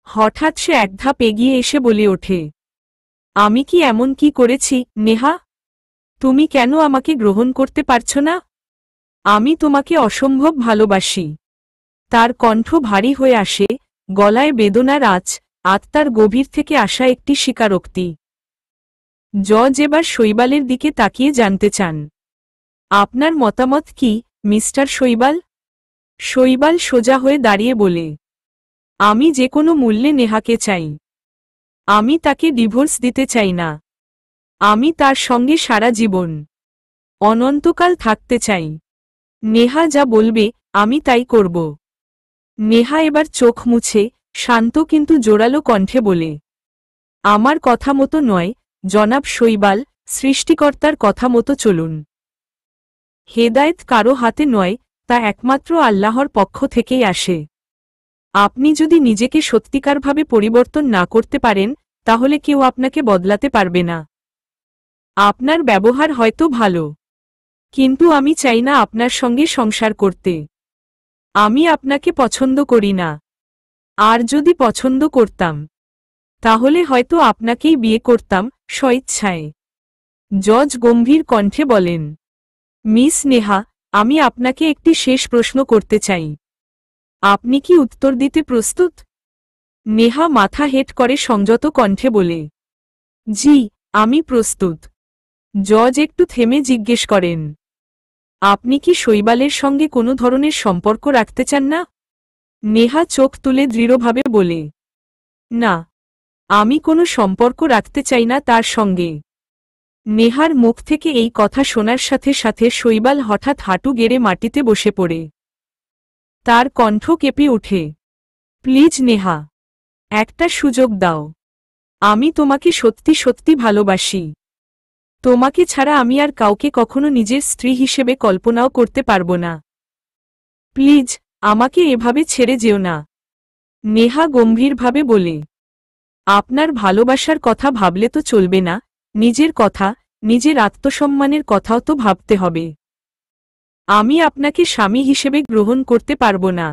S1: হঠাৎ সে এক ধাপ এগিয়ে এসে বলে ওঠে, আমি কি এমন কি করেছি নেহা? তুমি কেন আমাকে গ্রহণ করতে পারছো না? আমি তোমাকে অসম্ভব ভালোবাসি। তার কণ্ঠ ভারী হয়ে আসে, গলায় বেদনার আঁচ, আত্মার গভীর থেকে আসা একটি স্বীকারোক্তি। জজ এবার শৈবালের দিকে তাকিয়ে জানতে চান, আপনার মতামত কি মিস্টার শৈবাল? শৈবাল সোজা হয়ে দাঁড়িয়ে বলে, আমি যে কোনো মূল্যে নেহাকে চাই। আমি তাকে ডিভোর্স দিতে চাই না। আমি তার সঙ্গে সারা জীবন, অনন্তকাল থাকতে চাই। নেহা যা বলবে আমি তাই করব। নেহা এবার চোখ মুছে শান্ত কিন্তু জোরালো কণ্ঠে বলে, আমার কথা মতো নয় জনাব শৈবাল, সৃষ্টিকর্তার কথা মতো চলুন। হেদায়েত কারো হাতে নয়, তা একমাত্র আল্লাহর পক্ষ থেকেই আসে। আপনি যদি নিজেকে সত্যিকারভাবে পরিবর্তন না করতে পারেন, তাহলে কেউ আপনাকে বদলাতে পারবে না। আপনার ব্যবহার হয়তো ভালো, কিন্তু আমি চাই না আপনার সঙ্গে সংসার করতে। আমি আপনাকে পছন্দ করি না। আর যদি পছন্দ করতাম, তাহলে হয়তো আপনাকেই বিয়ে করতাম স্বইচ্ছায়। জজ গম্ভীর কণ্ঠে বলেন, মিস নেহা, আমি আপনাকে একটি শেষ প্রশ্ন করতে চাই। আপনি কি উত্তর দিতে প্রস্তুত? নেহা মাথা হেঁট করে সংযত কণ্ঠে বলে, জি, আমি প্রস্তুত। জজ একটু থেমে জিজ্ঞেস করেন, আপনি কি শৈবালের সঙ্গে কোনো ধরনের সম্পর্ক রাখতে চান না? নেহা চোখ তুলে দৃঢ়ভাবে বলে, না, আমি কোনো সম্পর্ক রাখতে চাই না তার সঙ্গে। নেহার মুখ থেকে এই কথা শোনার সাথে সাথে শৈবাল হঠাৎ হাঁটু গেড়ে মাটিতে বসে পড়ে। তার কণ্ঠ কেঁপে ওঠে, প্লিজ নেহা, একটা সুযোগ দাও। আমি তোমাকে সত্যি সত্যি ভালোবাসি। তোমাকে ছাড়া আমি আর কাউকে কখনো নিজের স্ত্রী হিসেবে কল্পনাও করতে পারব না। প্লিজ, আমাকে এভাবে ছেড়ে যেও না। নেহা গম্ভীরভাবে বলে, আপনার ভালোবাসার কথা ভাবলে তো চলবে না, নিজের কথা, নিজের আত্মসম্মানের কথাও তো ভাবতে হবে। আমি আপনাকে স্বামী হিসেবে গ্রহণ করতে পারব না।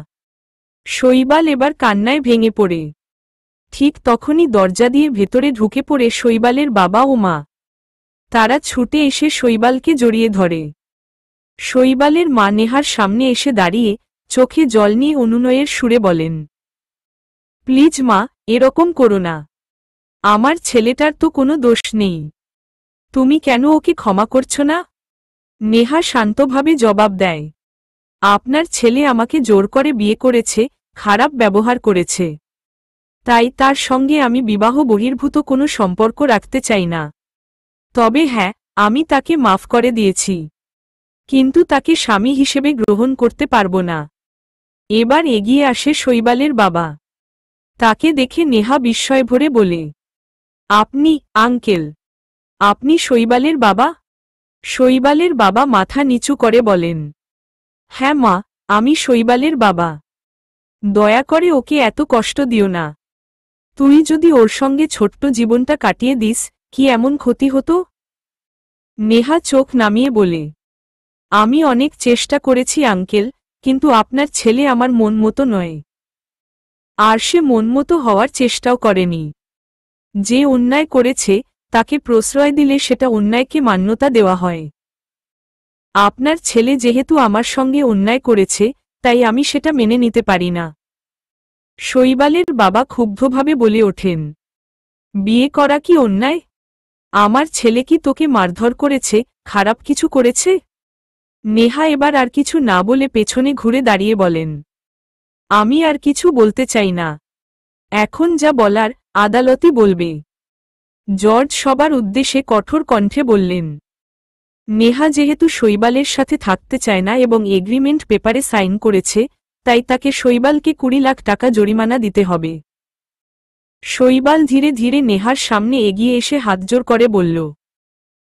S1: শৈবাল এবার কান্নায় ভেঙে পড়ে। ঠিক তখনই দরজা দিয়ে ভেতরে ঢুকে পড়ে শৈবালের বাবা ও মা। তারা ছুটে এসে শৈবালকে জড়িয়ে ধরে। শৈবালের মা নেহার সামনে এসে দাঁড়িয়ে চোখে জল নিয়ে অনুনয়ের সুরে বলেন, প্লিজ মা, এরকম করো না। আমার ছেলেটার তো কোনো দোষ নেই। তুমি কেন ওকে ক্ষমা করছো না? নেহা শান্তভাবে জবাব দেয়, আপনার ছেলে আমাকে জোর করে বিয়ে করেছে, খারাপ ব্যবহার করেছে। তাই তার সঙ্গে আমি বিবাহ বহির্ভূত কোনো সম্পর্ক রাখতে চাই না। তবে হ্যাঁ, আমি তাকে মাফ করে দিয়েছি, কিন্তু তাকে স্বামী হিসেবে গ্রহণ করতে পারব না। এবার এগিয়ে আসে শৈবালের বাবা। তাকে দেখে নেহা বিস্ময় ভরে বলে, আপনি আঙ্কেল? আপনি শৈবালের বাবা? শৈবালের বাবা মাথা নিচু করে বলেন, হ্যাঁ মা, আমি শৈবালের বাবা। দয়া করে ওকে এত কষ্ট দিও না। তুই যদি ওর সঙ্গে ছোট্ট জীবনটা কাটিয়ে দিস, কি এমন ক্ষতি হতো? নেহা চোখ নামিয়ে বলে, আমি অনেক চেষ্টা করেছি আঙ্কেল, কিন্তু আপনার ছেলে আমার মন মতো নয়। আর সে মন মতো হওয়ার চেষ্টাও করেনি। যে অন্যায় করেছে, তাকে প্রশ্রয় দিলে সেটা অন্যায়কে মান্যতা দেওয়া হয়। আপনার ছেলে যেহেতু আমার সঙ্গে অন্যায় করেছে, তাই আমি সেটা মেনে নিতে পারি না। শৈবালের বাবা ক্ষুব্ধভাবে বলে ওঠেন, বিয়ে করা কি অন্যায়? আমার ছেলে কি তোকে মারধর করেছে, খারাপ কিছু করেছে? নেহা এবার আর কিছু না বলে পেছনে ঘুরে দাঁড়িয়ে বলেন, আমি আর কিছু বলতে চাই না। এখন যা বলার আদালতই বলবে। জর্জ সবার উদ্দেশ্যে কঠোর কণ্ঠে বললেন, নেহা যেহেতু শৈবালের সাথে থাকতে চায় না এবং এগ্রিমেন্ট পেপারে সাইন করেছে, তাই তাকে শৈবালকে 20 লাখ টাকা জরিমানা দিতে হবে। শৈবাল ধীরে ধীরে নেহার সামনে এগিয়ে এসে হাতজোড় করে বলল,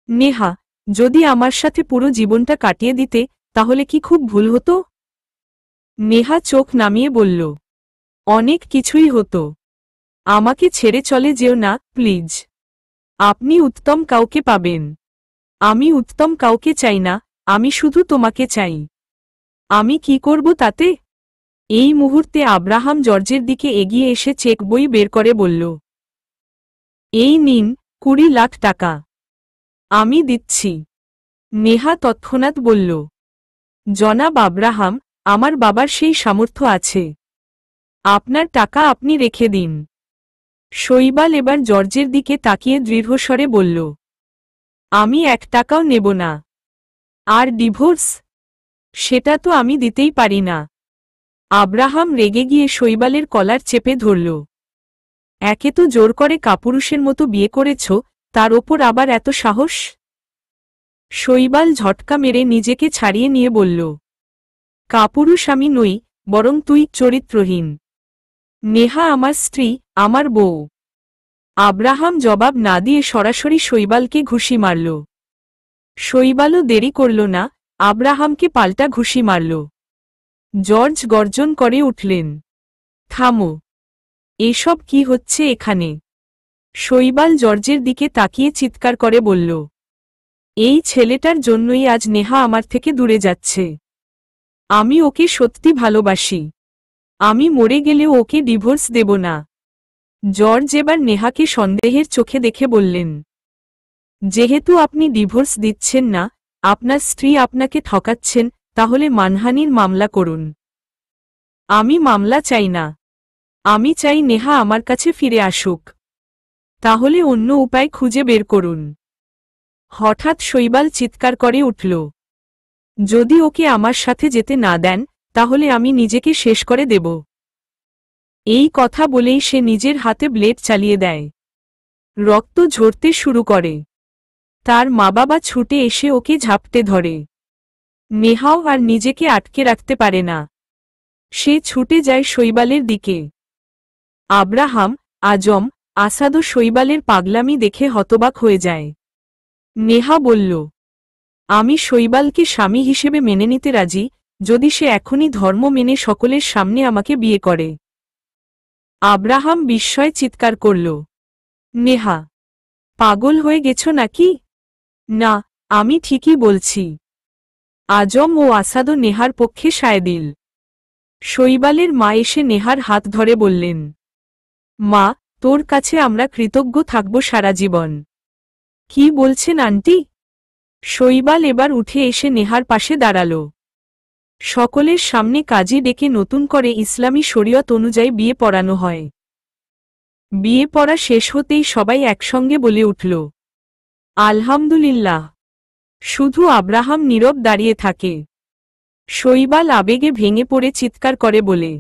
S1: নেহা, যদি আমার সাথে পুরো জীবনটা কাটিয়ে দিতে, তাহলে কি খুব ভুল হতো? নেহা চোখ নামিয়ে বলল, অনেক কিছুই হতো। আমাকে ছেড়ে চলে যেও না প্লিজ। আপনি উত্তম কাউকে পাবেন। আমি উত্তম কাউকে চাই না, আমি শুধু তোমাকে চাই। আমি কি করব তাতে? এই মুহূর্তে আব্রাহাম জর্জের দিকে এগিয়ে এসে চেক বই বের করে বলল, এই নিন, 20 লাখ টাকা। আমি দিচ্ছি। নেহা তৎক্ষণাৎ বলল, জনাব আব্রাহাম, আমার বাবার সেই সামর্থ্য আছে। আপনার টাকা আপনি রেখে দিন। শৈবাল এবার জর্জের দিকে তাকিয়ে দৃঢ়স্বরে বলল, আমি 1 টাকাও নেব না। আর ডিভোর্স? সেটা তো আমি দিতেই পারি না। আব্রাহাম রেগে গিয়ে শৈবালের কলার চেপে ধরল। একে তো জোর করে কাপুরুষের মতো বিয়ে করেছ, তার ওপর আবার এত সাহস? শৈবাল ঝটকা মেরে নিজেকে ছাড়িয়ে নিয়ে বলল, কাপুরুষ আমি নই, বরং তুই চরিত্রহীন। নেহা আমার স্ত্রী, আমার বউ। আব্রাহাম জবাব না দিয়ে সরাসরি শৈবালকে ঘুষি মারল। শৈবালও দেরি করল না, আব্রাহামকে পাল্টা ঘুষি মারল। জর্জ গর্জন করে উঠলেন, থামো। এসব কি হচ্ছে এখানে? শৈবাল জর্জের দিকে তাকিয়ে চিৎকার করে বলল, এই ছেলেটার জন্যই আজ নেহা আমার থেকে দূরে যাচ্ছে। আমি ওকে সত্যি ভালোবাসি। আমি মরে গেলেও ওকে ডিভোর্স দেব না। জর্জ এবার নেহাকে সন্দেহের চোখে দেখে বললেন, যেহেতু আপনি ডিভোর্স দিচ্ছেন না, আপনার স্ত্রী আপনাকে ঠকাচ্ছেন, তাহলে মানহানির মামলা করুন। আমি মামলা চাই না। আমি চাই নেহা আমার কাছে ফিরে আসুক। তাহলে অন্য উপায় খুঁজে বের করুন। হঠাৎ শৈবাল চিৎকার করে উঠল, যদি ওকে আমার সাথে যেতে না দেন, তাহলে আমি নিজেকে শেষ করে দেব। এই কথা বলেই সে নিজের হাতে ব্লেড চালিয়ে দেয়। রক্ত ঝরতে শুরু করে। তার মা বাবা ছুটে এসে ওকে ঝাপটে ধরে। নেহাও আর নিজেকে আটকে রাখতে পারে না। সে ছুটে যায় শৈবালের দিকে। আব্রাহাম, আজম, আসাদও শৈবালের পাগলামি দেখে হতবাক হয়ে যায়। নেহা বলল, আমি শৈবালকে স্বামী হিসেবে মেনে নিতে রাজি, যদি সে এখনই ধর্ম মেনে সকলের সামনে আমাকে বিয়ে করে। আব্রাহাম বিস্ময়ে চিৎকার করল, নেহা, পাগল হয়ে গেছ নাকি? না, আমি ঠিকই বলছি। আজম ও আসাদও নেহার পক্ষে সায় দিল। শৈবালের মা এসে নেহার হাত ধরে বললেন, মা, তোর কাছে আমরা কৃতজ্ঞ থাকব সারা জীবন। কি বলছেন আন্টি? শৈবাল এবার উঠে এসে নেহার পাশে দাঁড়াল। সকলের সামনে কাজী ডেকে নতুন করে ইসলামী শরীয়ত অনুযায়ী বিয়ে পড়ানো হয়। বিয়ে পড়া শেষ হতেই সবাই একসঙ্গে বলে উঠল, আলহামদুলিল্লাহ। শুধু আব্রাহাম নীরব দাঁড়িয়ে থাকে। শৈবাল আবেগে ভেঙে পড়ে চিৎকার করে বলে,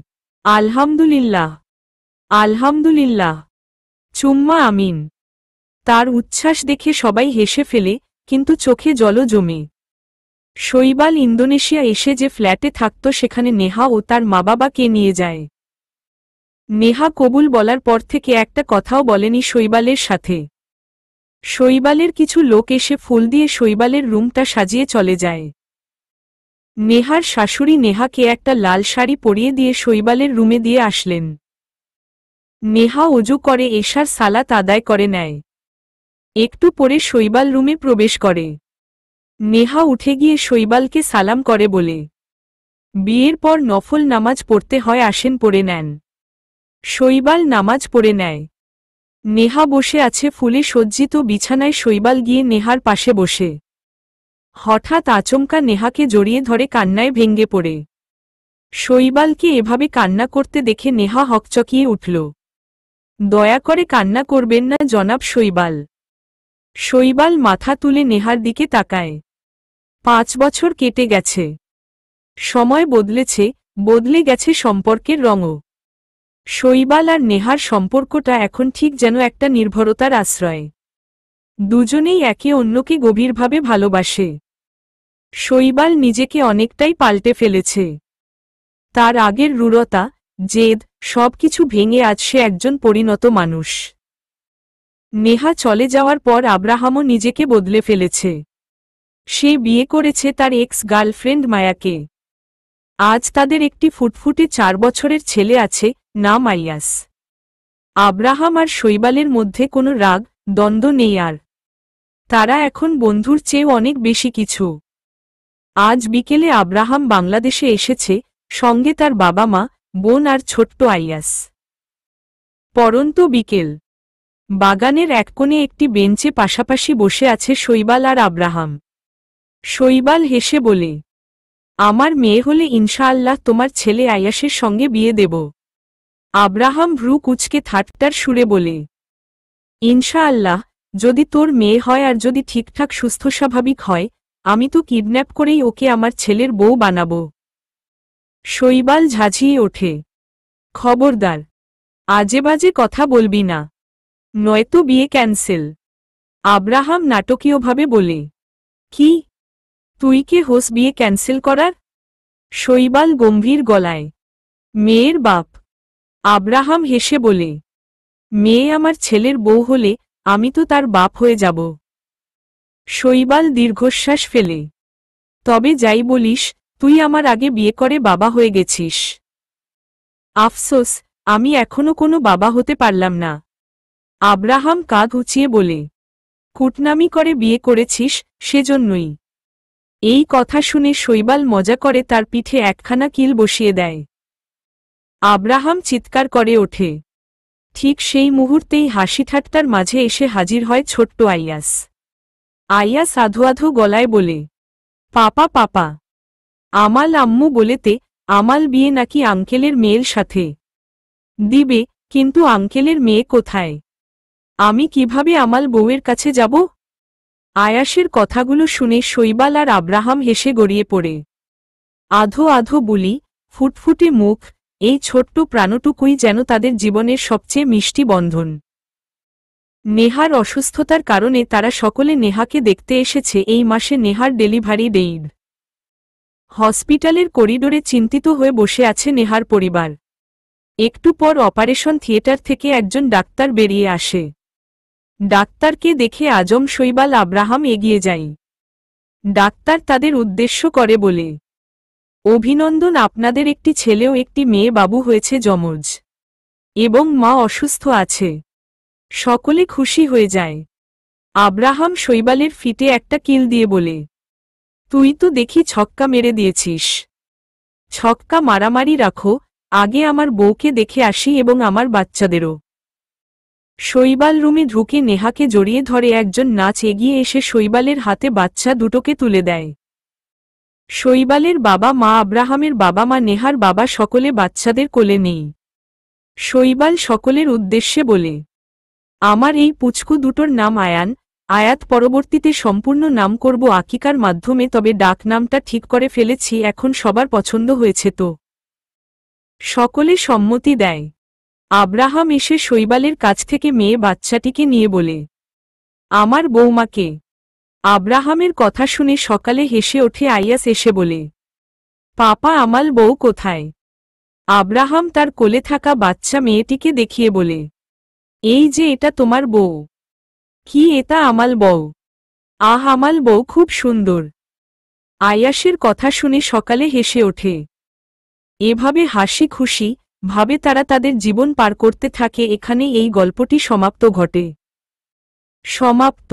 S1: আলহামদুলিল্লাহ, আলহামদুলিল্লাহ, চুম্মা আমিন। তার উচ্ছ্বাস দেখে সবাই হেসে ফেলে, কিন্তু চোখে জলও জমে। শৈবাল ইন্দোনেশিয়া এসে যে ফ্ল্যাটে থাকত সেখানে নেহা ও তার মা বাবাকে নিয়ে যায়। নেহা কবুল বলার পর থেকে একটা কথাও বলেনি শৈবালের সাথে। শৈবালের কিছু লোক এসে ফুল দিয়ে শৈবালের রুমটা সাজিয়ে চলে যায়। নেহার শাশুড়ি নেহাকে একটা লাল শাড়ি পরিয়ে দিয়ে শৈবালের রুমে দিয়ে আসলেন। নেহা অজু করে এশার সালাত আদায় করে নেয়। একটু পরে শৈবাল রুমে প্রবেশ করে। নেহা উঠে গিয়ে শৈবালকে সালাম করে বলে, বিয়ের পর নফল নামাজ পড়তে হয়, আসেন পড়ে নেন। শৈবাল নামাজ পড়ে নেয়। নেহা বসে আছে ফুলে সজ্জিত বিছানায়। শৈবাল গিয়ে নেহার পাশে বসে। হঠাৎ আচমকা নেহাকে জড়িয়ে ধরে কান্নায় ভেঙে পড়ে। শৈবালকে এভাবে কান্না করতে দেখে নেহা হকচকিয়ে উঠল। দয়া করে কান্না করবেন না জনাব শৈবাল। শৈবাল মাথা তুলে নেহার দিকে তাকায়। 5 বছর কেটে গেছে। সময় বদলেছে, বদলে গেছে সম্পর্কের রঙও। শৈবাল আর নেহার সম্পর্কটা এখন ঠিক যেন একটা নির্ভরতার আশ্রয়। দুজনেই একে অন্যকে গভীরভাবে ভালোবাসে। শৈবাল নিজেকে অনেকটাই পাল্টে ফেলেছে। তার আগের রূঢ়তা, জেদ, সবকিছু ভেঙে আজ সে একজন পরিণত মানুষ। নেহা চলে যাওয়ার পর আব্রাহামও নিজেকে বদলে ফেলেছে। সে বিয়ে করেছে তার এক্স গার্লফ্রেন্ড মায়াকে। আজ তাদের একটি ফুটফুটে 4 বছরের ছেলে আছে, নাম আইয়াস। আব্রাহাম আর শৈবালের মধ্যে কোনো রাগ, দ্বন্দ্ব নেই আর। তারা এখন বন্ধুর চেয়েও অনেক বেশি কিছু। আজ বিকেলে আব্রাহাম বাংলাদেশে এসেছে, সঙ্গে তার বাবা মা, বোন আর ছোট্ট আইয়াস। পরন্ত বিকেল। বাগানের এক কোণে একটি বেঞ্চে পাশাপাশি বসে আছে শৈবাল আর আব্রাহাম। শৈবাল হেসে বলে, আমার মেয়ে হলে ইনশাআল্লাহ তোমার ছেলে আয়াসের সঙ্গে বিয়ে দেব। আব্রাহাম ভ্রু কুঁচকে ঠাট্টার সুরে বলে, ইনশাআল্লাহ, যদি তোর মেয়ে হয় আর যদি ঠিকঠাক সুস্থ স্বাভাবিক হয়, আমি তো কিডন্যাপ করেই ওকে আমার ছেলের বউ বানাব। শৈবাল ঝাঁঝিয়ে ওঠে, খবরদার, আজেবাজে কথা বলবি না, নয়তো বিয়ে ক্যান্সেল। আব্রাহাম নাটকীয়ভাবে বলে, কি, তুই কে হোস বিয়ে ক্যান্সেল করার? শৈবাল গম্ভীর গলায়, মেয়ের বাপ। আব্রাহাম হেসে বলে, মেয়ে আমার ছেলের বউ হলে আমি তো তার বাপ হয়ে যাব। শৈবাল দীর্ঘশ্বাস ফেলে, তবে যাই বলিস, তুই আমার আগে বিয়ে করে বাবা হয়ে গেছিস। আফসোস, আমি এখনো কোনো বাবা হতে পারলাম না। আব্রাহাম কাঁধ উঁচিয়ে বলে, কুটনামি করে বিয়ে করেছিস, সেজন্যই। এই কথা শুনে শৈবাল মজা করে তার পিঠে একখানা কিল বসিয়ে দেয়। আব্রাহাম চিৎকার করে ওঠে। ঠিক সেই মুহূর্তেই হাসি ঠাট্টার মাঝে এসে হাজির হয় ছোট্ট আইয়াস। আইয়াস আধো আধো গলায় বলে, পাপা পাপা, আমাল আম্মু বলেতে আমাল বিয়ে নাকি আঙ্কেলের মেয়ের সাথে দিবে, কিন্তু আঙ্কেলের মেয়ে কোথায়? আমি কিভাবে আমাল বউয়ের কাছে যাব? আয়াসের কথাগুলো শুনে শৈবাল আর আব্রাহাম হেসে গড়িয়ে পড়ে। আধো আধো বুলি, ফুটফুটে মুখ, এই ছোট্ট প্রাণটুকুই যেন তাদের জীবনের সবচেয়ে মিষ্টি বন্ধন। নেহার অসুস্থতার কারণে তারা সকলে নেহাকে দেখতে এসেছে। এই মাসে নেহার ডেলিভারি ডেট। হসপিটালের করিডোরে চিন্তিত হয়ে বসে আছে নেহার পরিবার। একটু পর অপারেশন থিয়েটার থেকে একজন ডাক্তার বেরিয়ে আসে। ডাক্তারকে দেখে আজম, শৈবাল, আব্রাহাম এগিয়ে যায়। ডাক্তার তাদের উদ্দেশ্য করে বলে, অভিনন্দন, আপনাদের একটি ছেলে ও একটি মেয়ে বাবু হয়েছে যমজ, এবং মা অসুস্থ আছে। সকলে খুশি হয়ে যায়। আব্রাহাম শৈবালের ফিটে একটা কিল দিয়ে বলে, তুই তো দেখি ছক্কা মেরে দিয়েছিস। ছক্কা মারামারি রাখো, আগে আমার বউকে দেখে আসি এবং আমার বাচ্চাদেরও। শৈবাল রুমে ঢুকে নেহাকে জড়িয়ে ধরে একজন নাচ এগিয়ে এসে শৈবালের হাতে বাচ্চা দুটোকে তুলে দেয়। শৈবালের বাবা মা, আব্রাহামের বাবা মা, নেহার বাবা সকলে বাচ্চাদের কোলে নেই। শৈবাল সকলের উদ্দেশ্যে বলে, আমার এই পুচকু দুটোর নাম আয়ান, আয়াত, পরবর্তীতে সম্পূর্ণ নাম করব আকিকার মাধ্যমে, তবে ডাক নামটা ঠিক করে ফেলেছি, এখন সবার পছন্দ হয়েছে তো? সকলে সম্মতি দেয়। আব্রাহাম এসে শৈবালের কাছ থেকে মেয়ে বাচ্চাটিকে নিয়ে বলে, আমার বৌমাকে। আব্রাহামের কথা শুনে সকালে হেসে ওঠে আইয়াস এসে বলে, পাপা, আমাল বউ কোথায়? আব্রাহাম তার কোলে থাকা বাচ্চা মেয়েটিকে দেখিয়ে বলে, এই যে এটা তোমার বউ। কি এটা আমাল বউ? আহ, আমাল বউ খুব সুন্দর। আয়াসের কথা শুনে সকালে হেসে ওঠে। এভাবে হাসি খুশি ভাবে তারা তাদের জীবন পার করতে থাকে। এখানে এই গল্পটি সমাপ্ত ঘটে। সমাপ্ত।